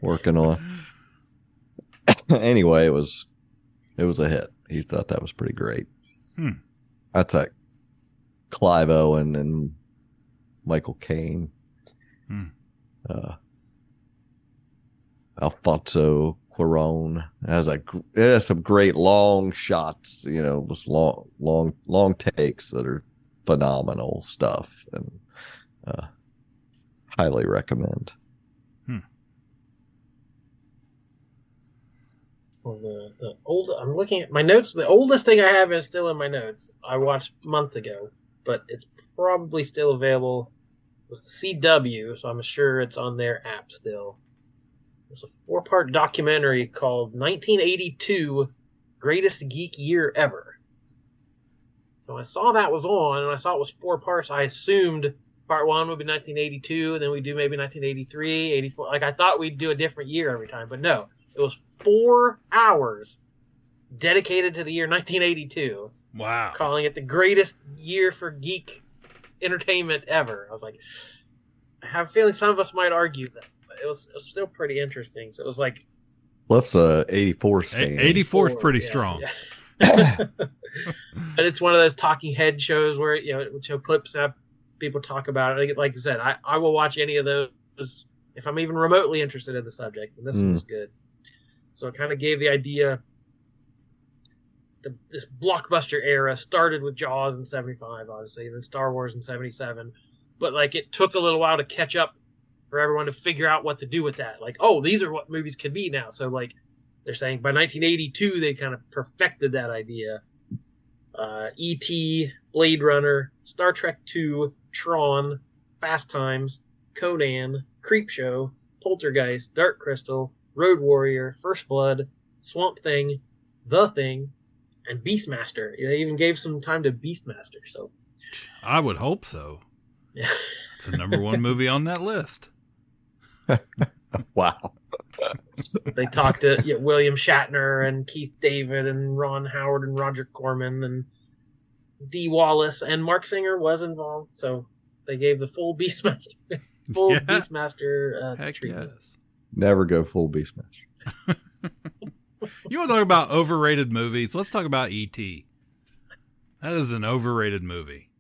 working on. Anyway, it was a hit. He thought that was pretty great. That's like Clive Owen and Michael Caine. Alfonso Cuarón has some great long shots, just long takes that are phenomenal stuff, and highly recommend. Well, I'm looking at my notes. The oldest thing I have is still in my notes. I watched months ago, but it's probably still available. It was the CW, so I'm sure it's on their app still. There's a 4-part documentary called 1982 Greatest Geek Year Ever. So I saw that was on, and I saw it was 4 parts. I assumed part 1 would be 1982, and then we'd do maybe 1983, 84. Like, I thought we'd do a different year every time, but no. It was 4 hours dedicated to the year 1982. Wow. Calling it the greatest year for geek entertainment ever. I was like, I have a feeling some of us might argue that, but it was still pretty interesting. So it was like, Cliff's a 84 stand. 84 is pretty strong. Yeah. But it's one of those talking head shows where it would show clips up, people talk about it. Like I said, I will watch any of those if I'm even remotely interested in the subject. And this one was good. So it kind of gave the idea. This blockbuster era started with Jaws in 75, obviously, and then Star Wars in 77. But like, it took a little while to catch up for everyone to figure out what to do with that. Like, oh, these are what movies could be now. So like, they're saying by 1982 they kind of perfected that idea. E.T., Blade Runner, Star Trek II, Tron, Fast Times, Conan, Creepshow, Poltergeist, Dark Crystal, Road Warrior, First Blood, Swamp Thing, The Thing, and Beastmaster. They even gave some time to Beastmaster. So I would hope so. yeah, It's the number one movie on that list. Wow. they talked to William Shatner and Keith David and Ron Howard and Roger Corman and Dee Wallace, and Mark Singer was involved. So they gave the full Beastmaster Heck treatment. yes. Never go full Beastmaster. You want to talk about overrated movies? Let's talk about E.T. That is an overrated movie.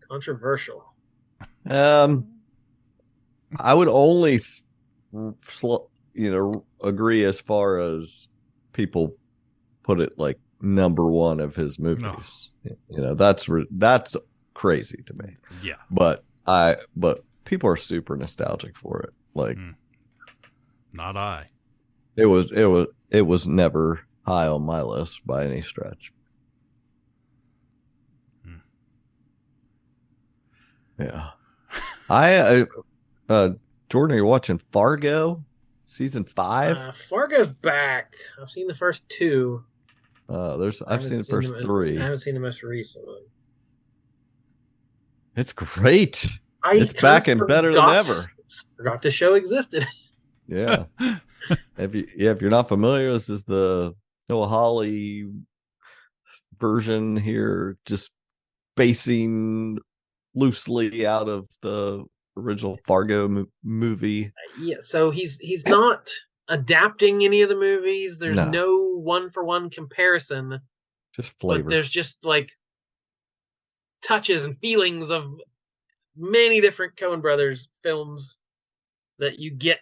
Controversial. I would only, agree as far as people put it like number one of his movies. No. That's crazy to me. Yeah. But people are super nostalgic for it. Like, not I. It was never high on my list by any stretch. Yeah. Jordan, are you watching Fargo season 5? Fargo's back. I've seen the first 2. I've seen the first 3. I haven't seen the most recent one. It's great. It's back and better than ever. Forgot the show existed. Yeah. If you're not familiar, this is the Noah Hawley version here, just basing loosely out of the original Fargo movie. Yeah, so he's not adapting any of the movies. There's no one-for-one comparison. Just flavor. But there's just like touches and feelings of many different Coen Brothers films that you get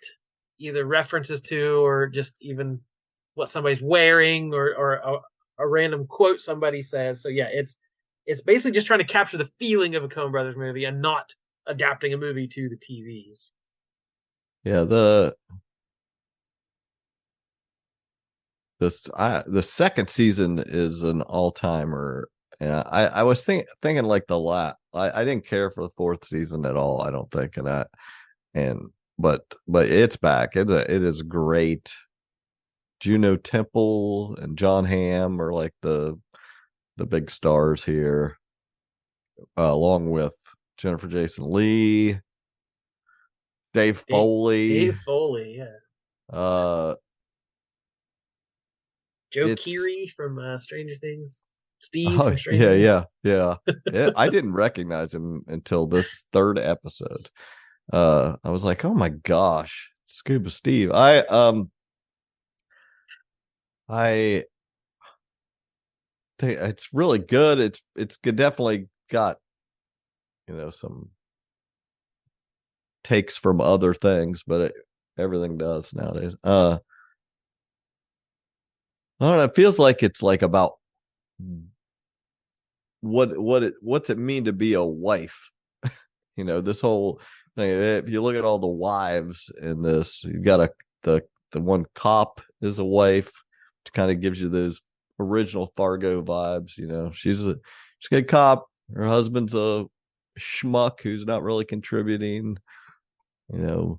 either references to or just even what somebody's wearing or a random quote somebody says. So yeah, it's basically just trying to capture the feeling of a Coen Brothers movie and not adapting a movie to the TVs. Yeah, the second season is an all-timer, and I was thinking like I didn't care for the fourth season at all. I don't think, but it's back. It is great. Juno Temple and John Hamm are like the big stars here, along with Jennifer Jason Leigh, Dave Foley. Dave Foley, yeah. Joe Keery from Stranger Things. Steve from Stranger Things. Yeah. I didn't recognize him until this third episode. I was like, oh my gosh, Scuba Steve. I think it's really good. It's definitely got some takes from other things, but everything does nowadays. I don't know, it feels like it's like about what's it mean to be a wife. This whole thing. If you look at all the wives in this, you've got the one cop is a wife, which kind of gives you those original Fargo vibes. She's a good cop. Her husband's a schmuck who's not really contributing. And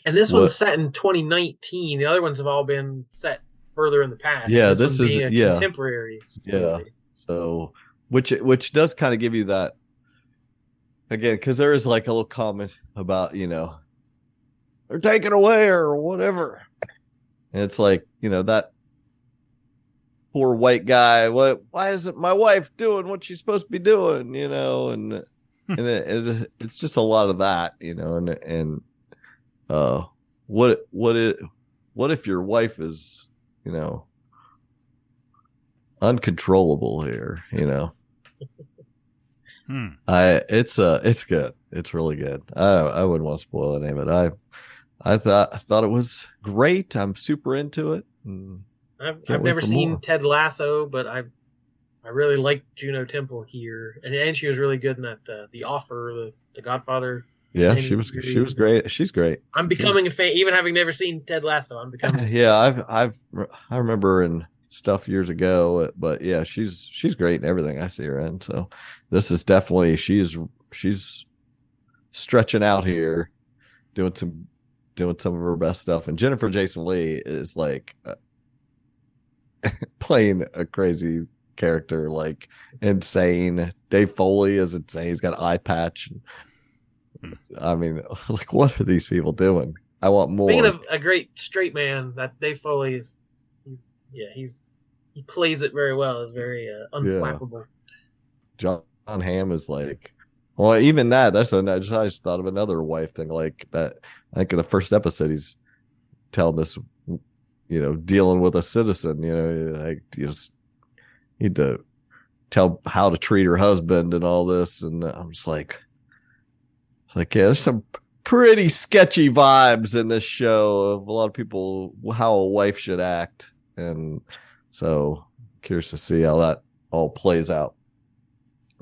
this one's set in 2019. The other ones have all been set further in the past. Yeah, this is contemporary story. Yeah. So which does kind of give you that again, because there is like a little comment about they're taken away or whatever, and it's like that poor white guy. Why isn't my wife doing what she's supposed to be doing? And it's just a lot of that, and what if your wife is uncontrollable here? It's good. It's really good. I wouldn't want to spoil any of it. I thought it was great. I'm super into it. I've never seen Ted Lasso, but I really liked Juno Temple here, and she was really good in that The Offer, the Godfather. Yeah, she was great. She's great. I'm becoming a fan, even having never seen Ted Lasso. I'm becoming. Yeah, I remember in stuff years ago, but yeah, she's great in everything I see her in. So this is definitely she's stretching out here, doing some of her best stuff. And Jennifer Jason Leigh is like playing a crazy character, like insane. Dave Foley is insane. He's got an eye patch. I mean, like, what are these people doing? I want more. Speaking of a great straight man, that Dave Foley is, he plays it very well. It's very unflappable. John Hamm is like, well, even that's I just thought of another wife thing like that. I think in the first episode he's telling this, dealing with a citizen, like you just need to tell how to treat her husband and all this, and I'm just like, yeah, there's some pretty sketchy vibes in this show of a lot of people, how a wife should act. And so curious to see how that all plays out.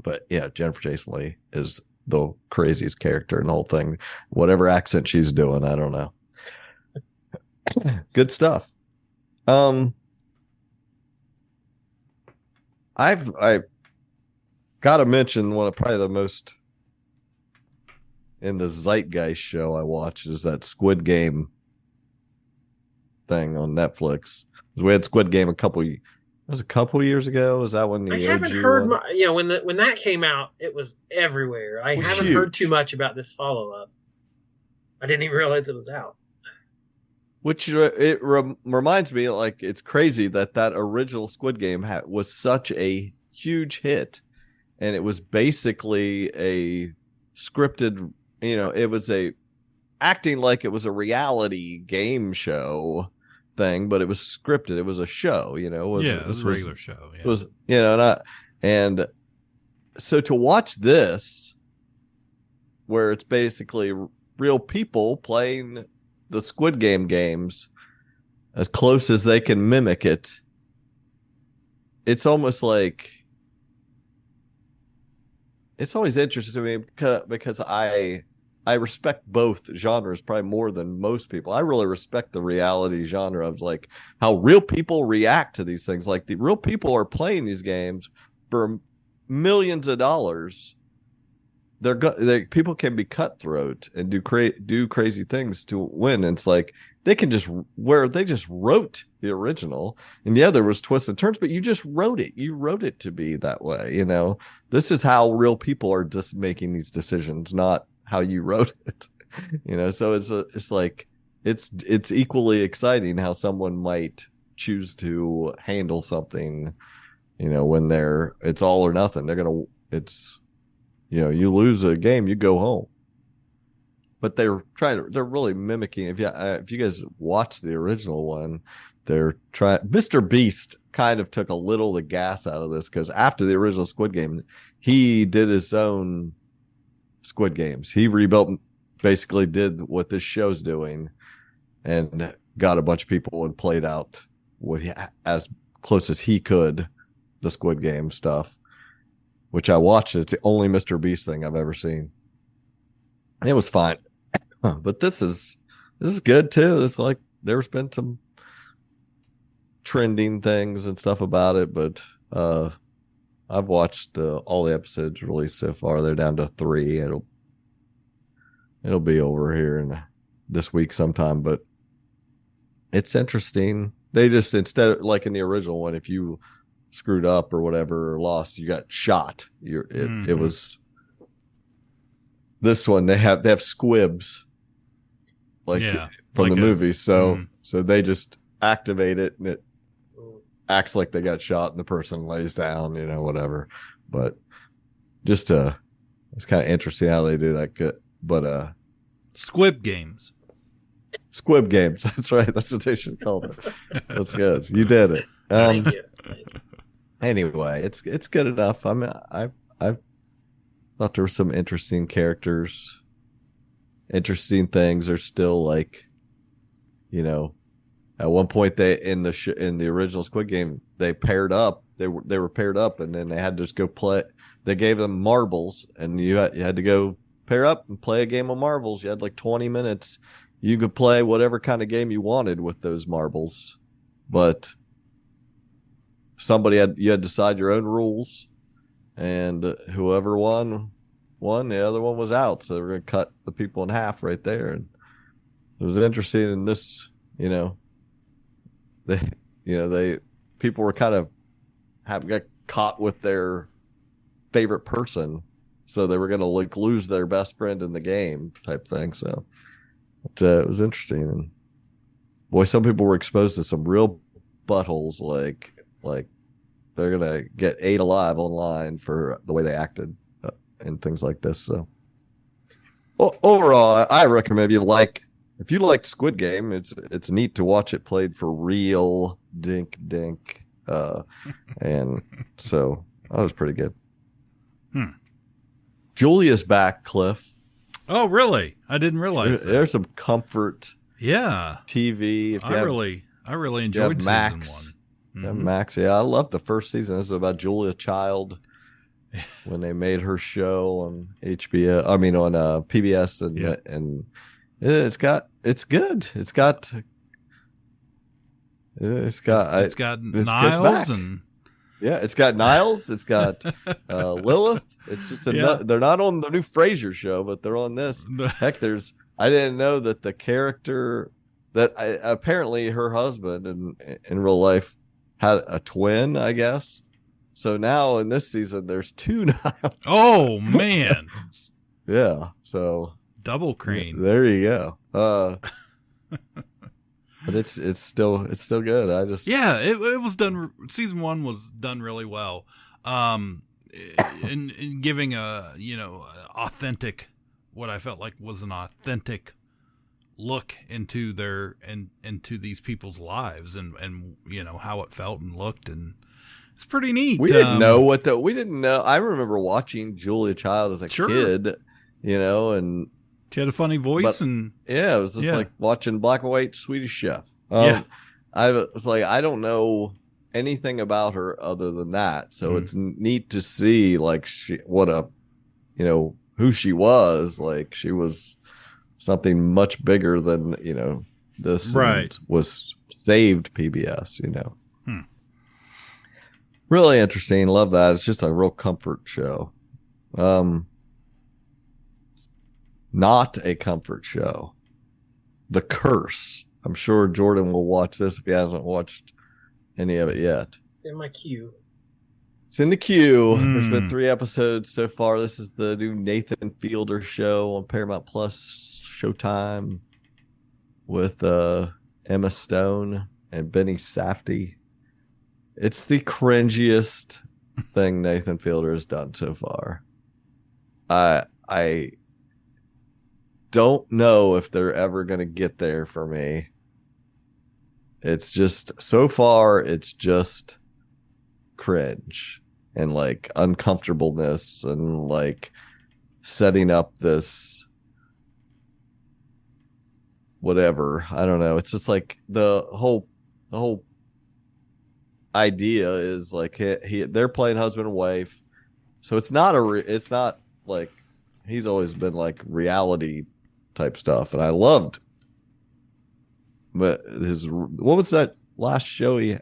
But yeah, Jennifer Jason Leigh is the craziest character in the whole thing. Whatever accent she's doing, I don't know. Good stuff. I've got to mention one of probably the most in the zeitgeist show I watched is that Squid Game thing on Netflix. We had Squid Game a couple years ago. Was that when the I haven't heard when that came out, it was everywhere. I haven't heard too much about this follow-up. I didn't even realize it was out. Which reminds me, like, it's crazy that original Squid Game was such a huge hit, and it was basically a scripted. It was acting like it was a reality game show thing, but it was scripted. It was a show, it was a regular show. Yeah. It was, and so to watch this, where it's basically real people playing the Squid Game games as close as they can mimic it, it's almost like, it's always interesting to me because I respect both genres probably more than most people. I really respect the reality genre of like how real people react to these things. Like the real people are playing these games for millions of dollars. People can be cutthroat and do crazy things to win. And it's like they just wrote the original, and yeah, there was twists and turns, but you just wrote it. You wrote it to be that way. This is how real people are just making these decisions, not how you wrote it. So it's like it's equally exciting how someone might choose to handle something, when it's all or nothing. You lose a game, you go home. But they're really mimicking. If you guys watch the original one, Mr. Beast kind of took a little of the gas out of this, because after the original Squid Game, he did his own Squid Games. He basically did what this show's doing, and got a bunch of people and played out as close as he could the Squid Game stuff, which I watched. It's the only Mr. Beast thing I've ever seen. And it was fine. But this is good too. It's like there's been some trending things and stuff about it, but I've watched all the episodes released so far. They're down to 3. It'll be over here in this week sometime, but it's interesting. They just, instead of like in the original one, if you screwed up or whatever or lost, you got shot. It was this one. They have squibs from the movie. So they just activate it and it acts like they got shot and the person lays down, whatever. But just it's kind of interesting how they do that. Good, but Squib Games. Squib Games. That's right. That's what they should call it. That's good. You did it. Thank you. Anyway, it's good enough. I thought there were some interesting characters, interesting things. They're still like, at one point in the original Squid Game, they paired up. They were paired up, and then they had to just go play. They gave them marbles, and you had to go pair up and play a game of marbles. You had like 20 minutes. You could play whatever kind of game you wanted with those marbles, but you had to decide your own rules, and whoever won, the other one was out. So they were going to cut the people in half right there. And it was interesting in this, people were kind of got caught with their favorite person, so they were going to like lose their best friend in the game type thing. So it was interesting, and boy, some people were exposed to some real buttholes, like they're going to get ate alive online for the way they acted and things like this. So overall, I recommend if you liked Squid Game, it's neat to watch it played for real dink. And so that was pretty good. Julia's back, Cliff. Oh, really? I didn't realize that. There's some comfort. Yeah. TV. I really enjoyed Max. season 1. Mm-hmm. Max. Yeah, I loved the first season. This is about Julia Child when they made her show on HBO. I mean, on PBS, and it's good. It's got Niles and it's got Niles. It's got Lilith. It's just they're not on the new Frasier show, but they're on this. Heck, I didn't know that the character that apparently her husband in real life had a twin, I guess. So now in this season, there's 2 Niles. Oh man! Yeah. So double cream. There you go. But it's still good. It was done. Season 1 was done really well. In giving authentic, what I felt like was an authentic look into into these people's lives and how it felt and looked, and it's pretty neat. We didn't know we didn't know. I remember watching Julia Child as a kid, and she had a funny voice, and it was just like watching black and white Swedish Chef. I was like, I don't know anything about her other than that, so it's neat to see like who she was. Like she was something much bigger than this, right? Was saved PBS, Really interesting. Love that. It's just a real comfort show. Not a comfort show. The Curse. I'm sure Jordan will watch this if he hasn't watched any of it yet. In my queue. It's in the queue. There's been 3 episodes so far. This is the new Nathan Fielder show on Paramount Plus, Showtime, with Emma Stone and Benny Safdie. It's the cringiest thing Nathan Fielder has done so far. I don't know if they're ever going to get there for me. It's just, so far, it's just cringe and like uncomfortableness and like setting up this whatever. I don't know. It's just like the whole idea is like they're playing husband and wife. So it's not like, he's always been like reality type stuff, and I loved. But what was that last show he had?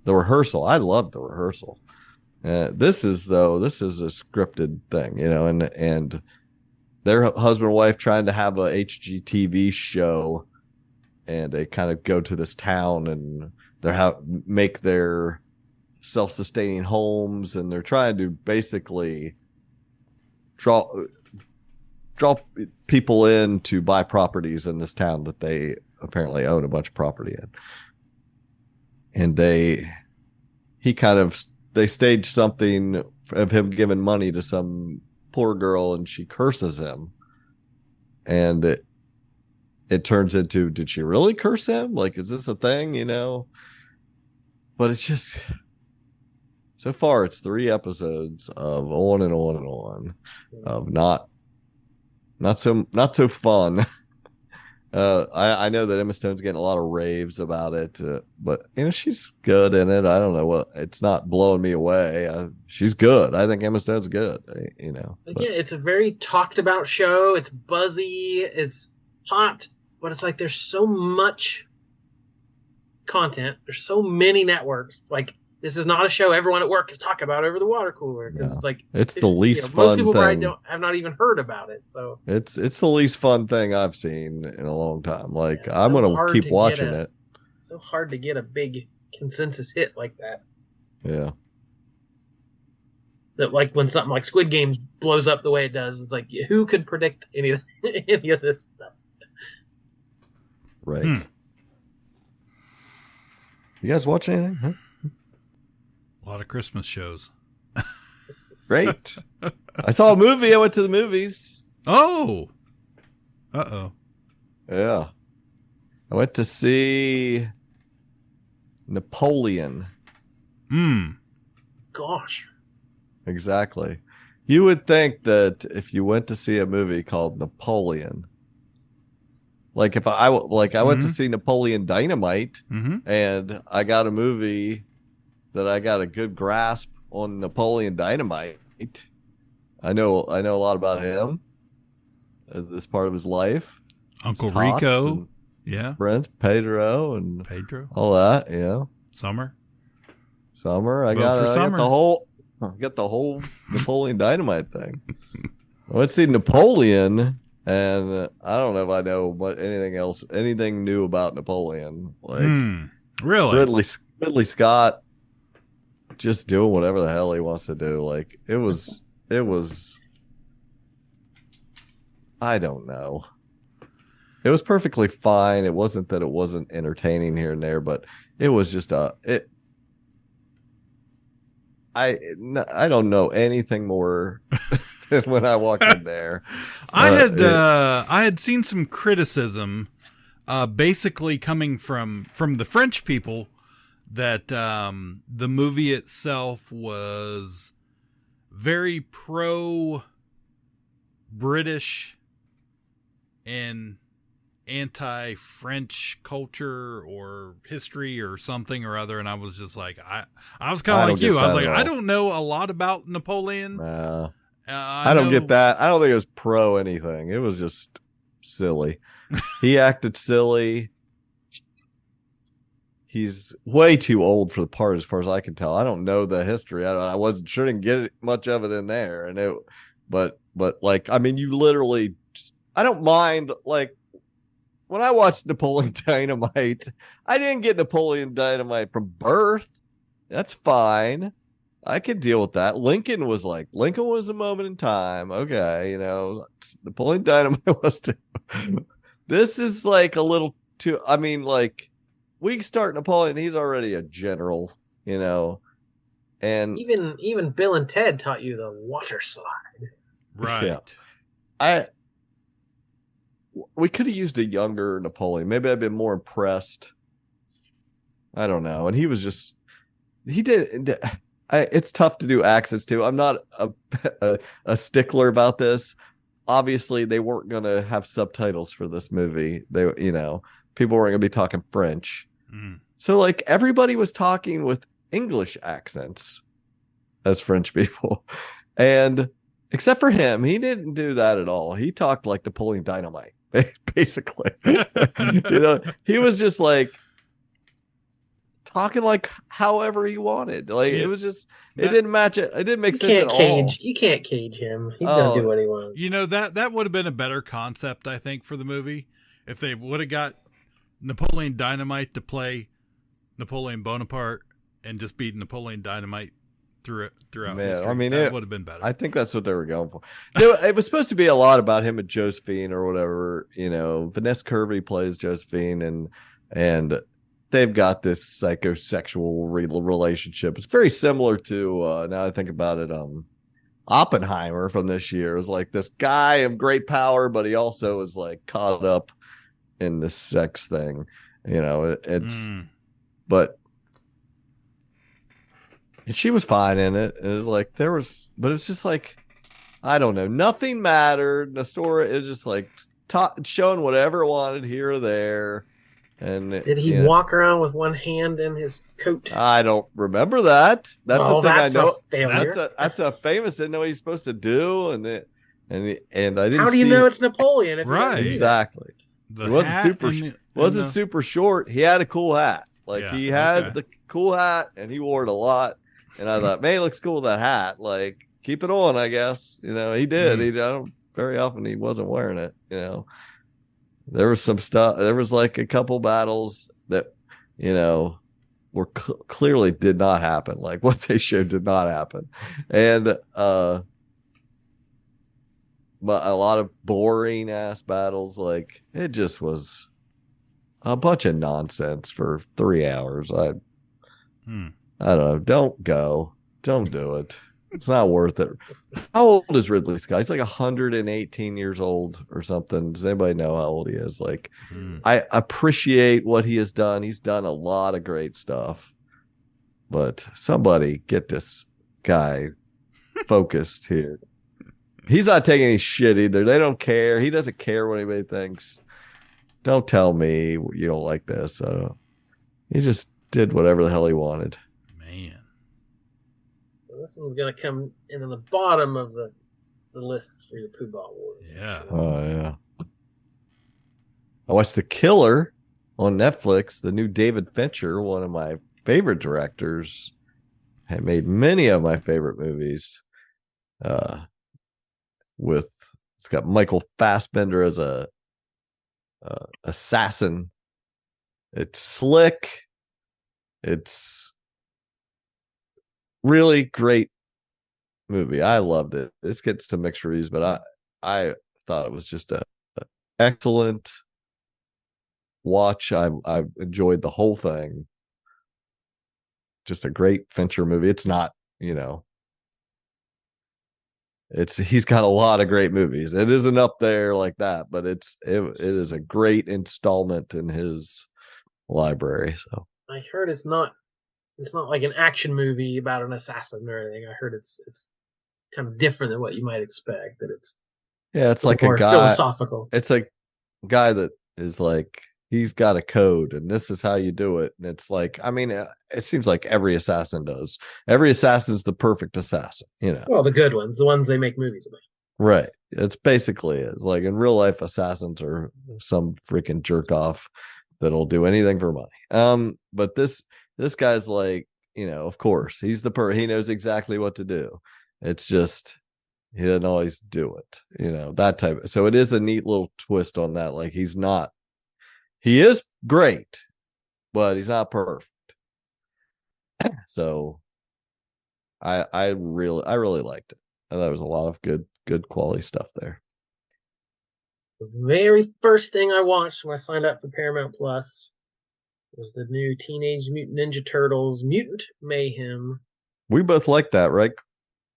The Rehearsal. I loved The Rehearsal. This is a scripted thing, and their husband and wife trying to have a HGTV show, and they kind of go to this town and they make their self-sustaining homes, and they're trying to basically draw people in to buy properties in this town that they apparently own a bunch of property in. And they stage something of him giving money to some poor girl, and she curses him. And it turns into, did she really curse him? Like, is this a thing, But it's just, so far it's 3 episodes of on and on and on of not so fun. I know that Emma Stone's getting a lot of raves about it, but she's good in it. I don't know it's not blowing me away. She's good. I think Emma Stone's good. Again, it's a very talked about show. It's buzzy. It's hot, but it's like there's so much content. There's so many networks. Like, this is not a show everyone at work is talking about over the water cooler because it's like it's the least most fun people thing. probably have not even heard about it. So it's the least fun thing I've seen in a long time. Like, Yeah, I'm so gonna hard keep to watching get it. So hard to get a big consensus hit like that. Yeah. That, like, when something like Squid Game blows up the way it does, it's like, who could predict any of this stuff? Right. You guys watch anything? Huh? A lot of Christmas shows. Great. I saw a movie. I went to the movies. Oh. Uh-oh. Yeah. I went to see Napoleon. Gosh. Exactly. You would think that if you went to see a movie called Napoleon, like if I went to see Napoleon Dynamite, and I got a movie that I got a good grasp on Napoleon Dynamite. I know a lot about him. This part of his life. Uncle his tots Rico. and Yeah. Friends, Pedro. All that, yeah. Summer. I got the whole Napoleon Dynamite thing. I went to see Napoleon, and I don't know if I know anything new about Napoleon. Like, really, Ridley Scott just doing whatever the hell he wants to do. Like, it was. I don't know. It was perfectly fine. It wasn't that it wasn't entertaining here and there, but it was just I don't know anything more than when I walked in there. I had seen some criticism, basically coming from the French people, that the movie itself was very pro-British and anti-French culture or history or something or other, and I was just like, I was kind of like you. I was like, I don't know a lot about Napoleon. I don't get that. I don't think it was pro anything. It was just silly. He acted silly. He's way too old for the part, as far as I can tell. I don't know the history. I wasn't sure, didn't get much of it in there, and but like, I mean, you literally. I don't mind, like, when I watched Napoleon Dynamite, I didn't get Napoleon Dynamite from birth. That's fine. I can deal with that. Lincoln was a moment in time. Okay, Napoleon Dynamite was too. This is like a little too. I mean, like, we start Napoleon, he's already a general, and even Bill and Ted taught you the water slide. Right. Yeah. We could have used a younger Napoleon. Maybe I'd been more impressed. I don't know. And it's tough to do accents too. I'm not a stickler about this. Obviously, they weren't going to have subtitles for this movie. People weren't going to be talking French. So, like, everybody was talking with English accents as French people. And except for him, he didn't do that at all. He talked like Napoleon Dynamite, basically. He was just like talking like however he wanted. Like, it was just, it didn't match it. It didn't make sense at all. You can't cage him. He's gonna do what he wants. That would have been a better concept, I think, for the movie, if they would have got Napoleon Dynamite to play Napoleon Bonaparte and just beat Napoleon Dynamite throughout history. I mean, that would have been better. I think that's what they were going for. It was supposed to be a lot about him and Josephine or whatever. Vanessa Kirby plays Josephine, and they've got this psychosexual relationship. It's very similar to now I think about it, Oppenheimer from this year. It was like this guy of great power, but he also is like caught up in this sex thing. But. And she was fine in it. It was like but it's just like, I don't know. Nothing mattered. The story is just like showing whatever it wanted here or there. And did he walk around with one hand in his coat? I don't remember that. That's a thing I know. That's a famous. I didn't know what he's supposed to do, and I didn't. How do you know it's Napoleon? Right, exactly. It wasn't super. Wasn't super short. He had a cool hat. Like he had the cool hat and he wore it a lot. And I thought, man, he looks cool with that hat. Like, keep it on, I guess. You know, he did. I don't very often he wasn't wearing it. You know, there was some stuff. There was like a couple battles that, you know, were clearly did not happen. Like what they showed did not happen. And but a lot of boring ass battles. Like it just was a bunch of nonsense for 3 hours. I don't know. Don't go. Don't do it. It's not worth it. How old is Ridley Scott? He's like 118 years old or something. Does anybody know how old he is? Like, I appreciate what he has done. He's done a lot of great stuff. But somebody get this guy focused here. He's not taking any shit either. They don't care. He doesn't care what anybody thinks. Don't tell me you don't like this. He just did whatever the hell he wanted. Man. This one's going to come in on the bottom of the lists for your Poobah Awards. Yeah. Oh, yeah. I watched The Killer on Netflix, the new David Fincher, one of my favorite directors. Had made many of my favorite movies. It's got Michael Fassbender as a assassin. It's slick. It's really great movie. I loved it. This gets to mixed reviews, but I thought it was just a excellent watch. I enjoyed the whole thing. Just a great Fincher movie. It's not, you know, he's got a lot of great movies. It isn't up there like that, but it is a great installment in his library. So I heard it's not like an action movie about an assassin or anything. I heard it's kind of different than what you might expect. That it's like a guy philosophical. It's a guy that is like he's got a code, and this is how you do it. And it's like, I mean, it seems like every assassin does. Every assassin's the perfect assassin, you know. Well, the good ones, the ones they make movies about. Right. It's basically is like in real life, assassins are some freaking jerk off that'll do anything for money. But this guy's like, you know, of course he's he knows exactly what to do. It's just he doesn't always do it, you know, that type. So it is a neat little twist on that. Like he is great, but he's not perfect. So I really liked it. And there was a lot of good quality stuff there. The very first thing I watched when I signed up for Paramount Plus was the new Teenage Mutant Ninja Turtles Mutant Mayhem. We both liked that, right,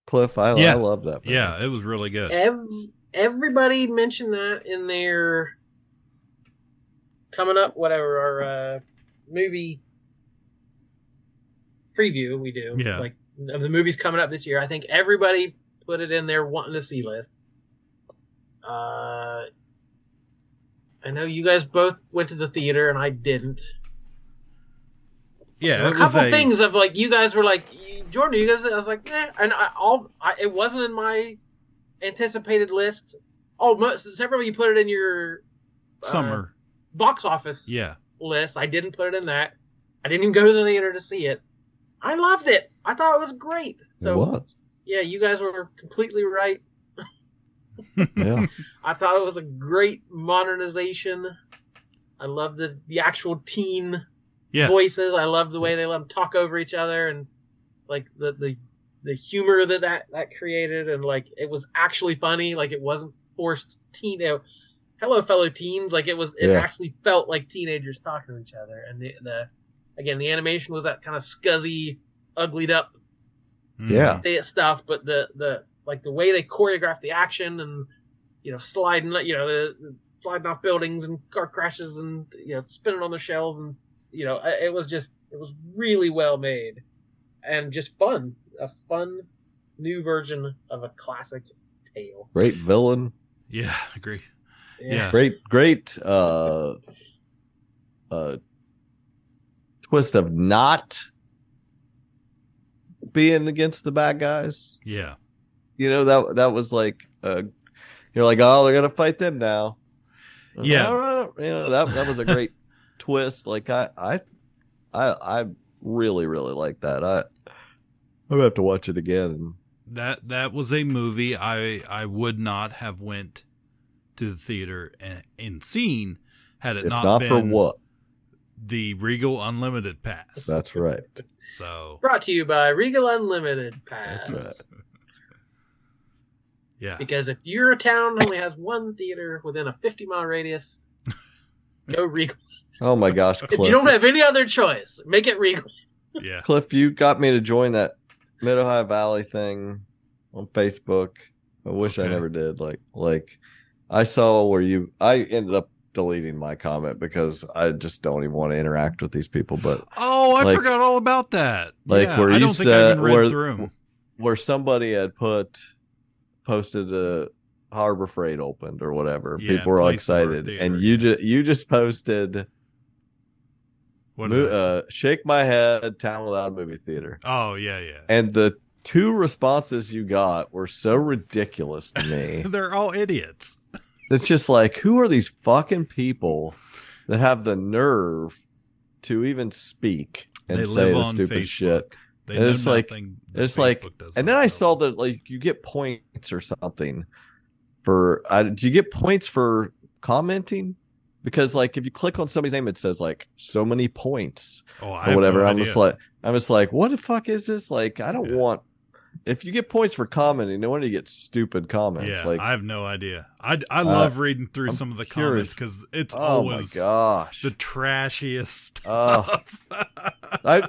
Cliff? I love that. Man. Yeah, it was really good. Everybody mentioned that in their coming up, whatever, our movie preview we do. Yeah. Like, of the movies coming up this year. I think everybody put it in their wanting to see list. I know you guys both went to the theater and I didn't. Yeah, a couple things of like you guys were like, Jordan, you guys. I was like, and it wasn't in my anticipated list. Oh, several of you put it in your summer box office list. I didn't put it in that. I didn't even go to the theater to see it. I loved it. I thought it was great. So yeah, you guys were completely right. Yeah, I thought it was a great modernization. I love the actual teen voices. I love the way they let them talk over each other, and like the humor that created, and like it was actually funny. Like it wasn't forced teen. Hello, fellow teens. Like it actually felt like teenagers talking to each other, and the animation was that kind of scuzzy, uglied up stuff, but the way they choreographed the action and, you know, sliding off buildings and car crashes and, you know, spinning on their shells, and, you know, it was really well made and just fun. A fun new version of a classic tale. Great villain. Yeah, agree. Yeah. Great twist of not being against the bad guys. Yeah. You know, that was like you're like, oh, they're gonna fight them now. Yeah. You know, that was a great twist. Like I I really, really like that. I'm gonna have to watch it again. That was a movie I would not have went to the theater and seen had it not been for what? The Regal Unlimited Pass. That's right. So brought to you by Regal Unlimited Pass. That's right. Yeah. Because if your town only has one theater within a 50-mile radius, go Regal. Oh my gosh, Cliff. If you don't have any other choice, make it Regal. Yeah. Cliff, you got me to join that Mid-Ohio Valley thing on Facebook. I wish I never did. Like I saw where I ended up deleting my comment because I just don't even want to interact with these people. But I forgot all about that. Like yeah, where I you don't think I even read through 'em. where somebody had posted a Harbor Freight opened or whatever. Yeah, people were all excited, and you just posted. Shake my head, town without a movie theater. Oh yeah. And the 2 responses you got were so ridiculous to me. They're all idiots. It's just like, who are these fucking people that have the nerve to even speak and say the stupid Facebook. shit? They and know it's like, and then I saw that like you get points or something for. Do you get points for commenting? Because like if you click on somebody's name, it says like so many points or whatever. I'm just like, what the fuck is this? Like, I don't want. If you get points for commenting, no wonder you get stupid comments. Yeah, like I have no idea. I love reading through some of the comments because it's always my gosh the trashiest stuff.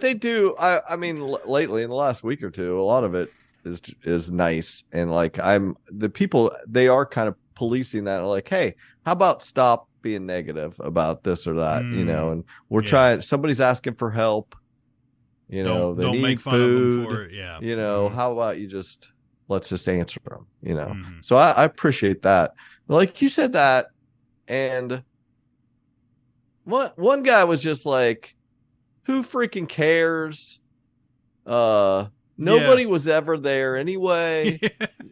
They do. I mean, lately in the last week or two, a lot of it is nice, and like the people they are kind of policing that. Like, hey, how about stop being negative about this or that? You know, and we're trying. Somebody's asking for help. You know, they need make fun food. of them for it. Yeah. You know, how about let's just answer them, you know? So I appreciate that. Like you said that. And one guy was just like, who freaking cares? Nobody was ever there anyway.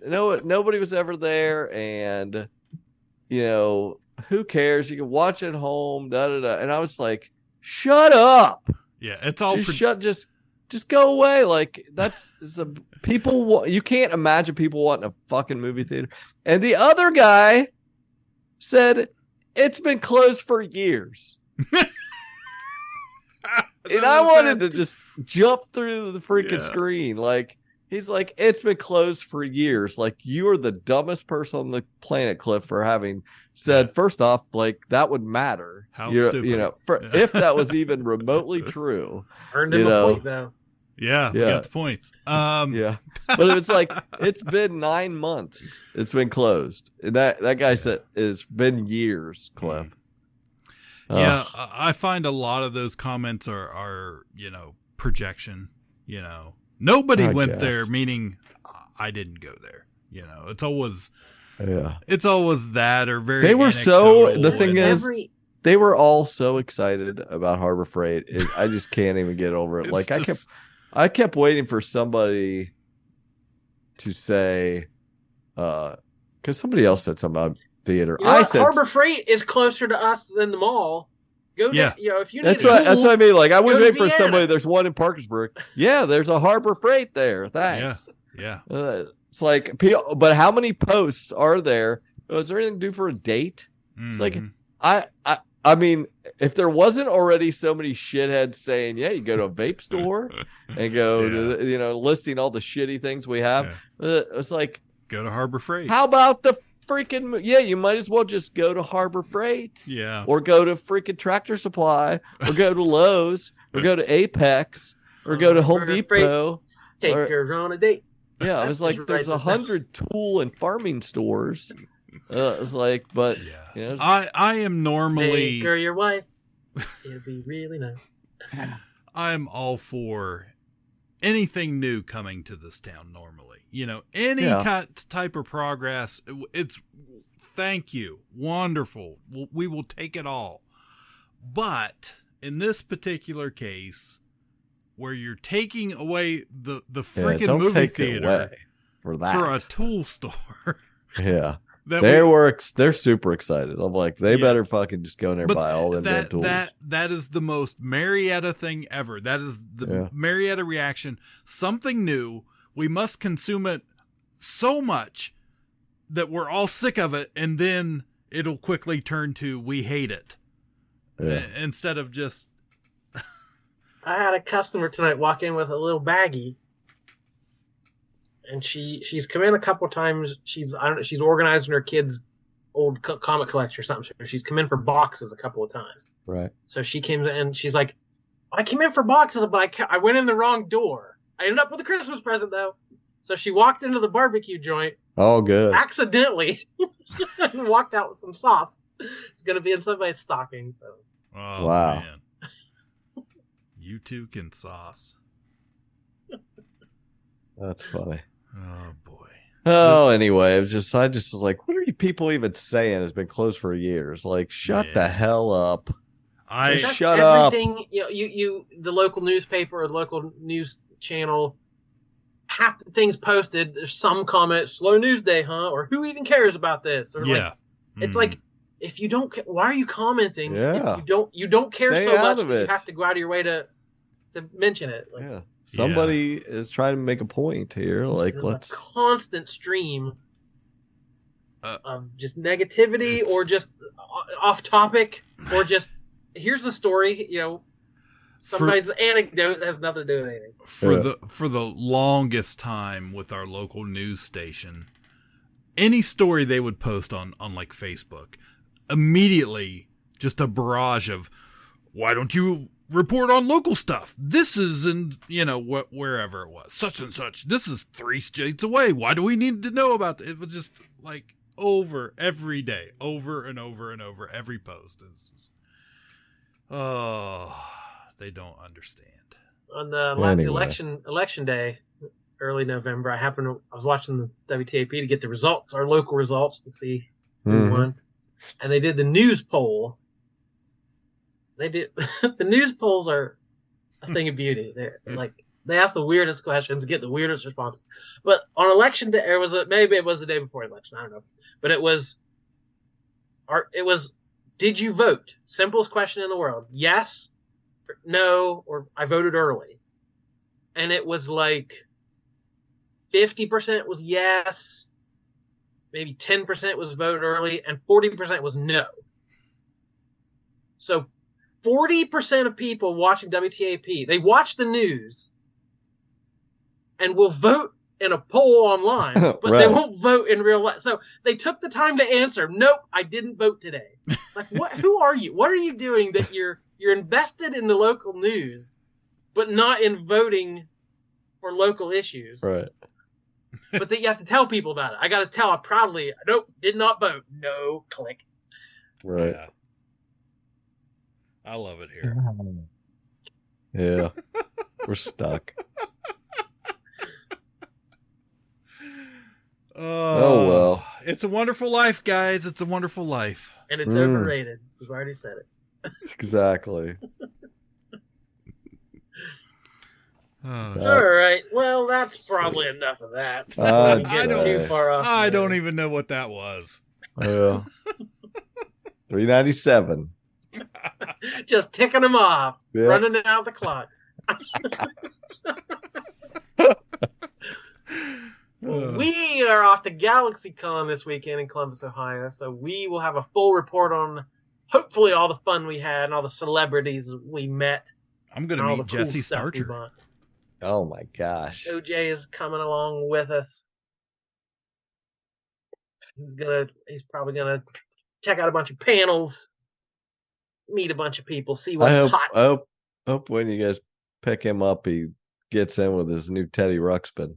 Nobody was ever there. And, you know, who cares? You can watch at home, And I was like, shut up. Yeah, it's all just go away. Like people. You can't imagine people wanting a fucking movie theater. And the other guy said it's been closed for years. And I wanted to just jump through the freaking screen. Like he's like, it's been closed for years. Like you are the dumbest person on the planet, Cliff, for having said, first off, like that would matter. How stupid. You know, if that was even remotely true. Earned him a point, though. Yeah, we got the points. Yeah. But it's like, it's been 9 months. It's been closed. And that guy said it's been years, Cliff. Yeah, I find a lot of those comments are you know, projection. You know, nobody went there, meaning I didn't go there. You know, it's always that or very. They were the thing is, they were all so excited about Harbor Freight. I just can't even get over it. Like I kept waiting for somebody to say, because somebody else said something about theater. You know, I said Harbor Freight is closer to us than the mall. Go to, you know, if you need that's what I mean. Like I was waiting for somebody. There's one in Parkersburg. Yeah, there's a Harbor Freight there. Thanks. Yeah. It's like, but how many posts are there? Is there anything to do for a date? It's like, I mean, if there wasn't already so many shitheads saying, yeah, you go to a vape store and go to, you know, listing all the shitty things we have. It's like, go to Harbor Freight. How about the freaking, you might as well just go to Harbor Freight. Yeah. Or go to freaking Tractor Supply or go to Lowe's or go to Apex or go to Home Depot. Take her on a date. Yeah, I was like, there's 100 tool and farming stores. It was like, but you know, I am normally make her your wife. It'd be really nice. I'm all for anything new coming to this town. Normally, you know, any type of progress. It's thank you, wonderful. We will take it all. But in this particular case, where you're taking away the freaking movie theater for that, for a tool store. Yeah. They're super excited. I'm like, they better fucking just go in there and buy all them damn tools. That is the most Marietta thing ever. That is the Marietta reaction. Something new. We must consume it so much that we're all sick of it, and then it'll quickly turn to we hate it. Instead of just... I had a customer tonight walk in with a little baggie, and she's come in a couple times. She's organizing her kids' old comic collection or something. She's come in for boxes a couple of times. Right. So she came in and she's like, I came in for boxes, but I went in the wrong door. I ended up with a Christmas present though. So she walked into the barbecue joint. Oh, good. Accidentally, and walked out with some sauce. It's gonna be in somebody's stocking. So. Oh, wow. Man. You two can sauce. That's funny. Oh boy. Oh, anyway, I just was like, what are you people even saying? It's been closed for years. Like, shut the hell up. Shut up. Everything, you the local newspaper or the local news channel, half the things posted, there's some comment, slow news day, huh? Or who even cares about this? Or it's like, if you don't, why are you commenting? Yeah. If you don't care Stay so out much of that it. you have to go out of your way to mention it. Like, somebody is trying to make a point here. Like, let's a constant stream of just negativity or just off topic or just here's the story. Somebody's anecdote has nothing to do with anything. For the longest time with our local news station, any story they would post on like Facebook, immediately just a barrage of, why don't you report on local stuff? This is in, wherever it was, such and such. This is 3 states away. Why do we need to know about it? It was just like over every day, over and over and over. Every post is just, they don't understand. On the election day, early November, I was watching the WTAP to get the results, our local results, to see who won. And they did the news poll. The news polls are a thing of beauty. They're like, they ask the weirdest questions and get the weirdest responses. But on election day, maybe it was the day before election, I don't know. But it was, did you vote? Simplest question in the world. Yes, no, or I voted early. And it was like 50% was yes, maybe 10% was voted early, and 40% was no. So 40% of people watching WTAP, they watch the news and will vote in a poll online, but they won't vote in real life. So they took the time to answer, nope, I didn't vote today. It's like, what? Who are you? What are you doing that you're invested in the local news, but not in voting for local issues? Right. But that you have to tell people about it. I got to tell proudly, nope, did not vote. No, click. Right. Yeah. I love it here. Yeah. We're stuck. Oh, well. It's a wonderful life, guys. It's a wonderful life. And it's overrated. We've already said it. Exactly. All right. Well, that's probably enough of that. I don't even know what that was. Yeah. $3.97. Just ticking them off, running out the clock. We are off to GalaxyCon this weekend in Columbus, Ohio, so we will have a full report on hopefully all the fun we had and all the celebrities we met. I'm going to meet Jesse Starcher. Oh my gosh. OJ is coming along with us. He's probably gonna check out a bunch of panels, meet a bunch of people, see what's hot. I hope when you guys pick him up, he gets in with his new Teddy Ruxpin.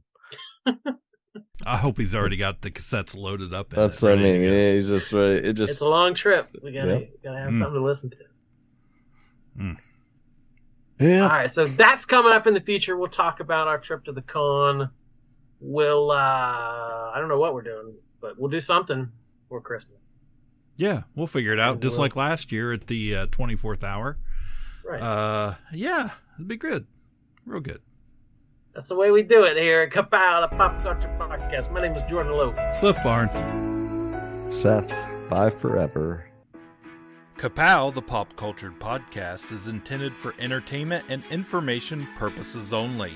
I hope he's already got the cassettes loaded up. That's what I mean. Yeah, he's just ready. It's a long trip. We gotta have something to listen to. Yeah. All right, so that's coming up in the future. We'll talk about our trip to the con. We'll I don't know what we're doing, but we'll do something for Christmas. Yeah, we'll figure it out, just like last year at the 24th hour. Right. Yeah, it'd be good. Real good. That's the way we do it here at Ka-Pow, the Pop Culture Podcast. My name is Jordan Lowe. Cliff Barnes. Seth, bye forever. Ka-Pow, the pop cultured podcast, is intended for entertainment and information purposes only.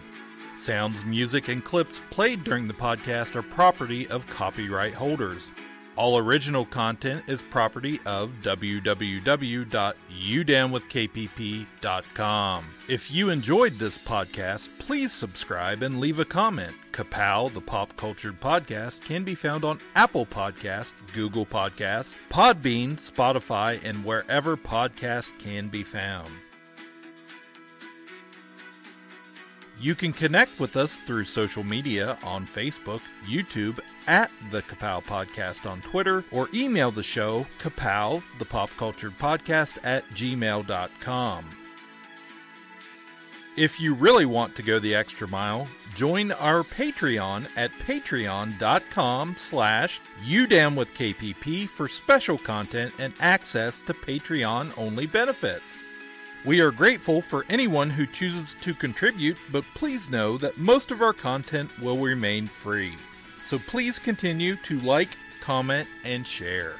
Sounds, music, and clips played during the podcast are property of copyright holders. All original content is property of www.udownwithkpp.com. If you enjoyed this podcast, please subscribe and leave a comment. Ka-Pow, the pop cultured podcast, can be found on Apple Podcasts, Google Podcasts, Podbean, Spotify, and wherever podcasts can be found. You can connect with us through social media on Facebook, YouTube, at the Ka-Pow Podcast on Twitter, or email the show, Ka-Pow, the pop cultured podcast at gmail.com. If you really want to go the extra mile, join our Patreon at patreon.com/udownwithkpp for special content and access to Patreon-only benefits. We are grateful for anyone who chooses to contribute, but please know that most of our content will remain free. So please continue to like, comment, and share.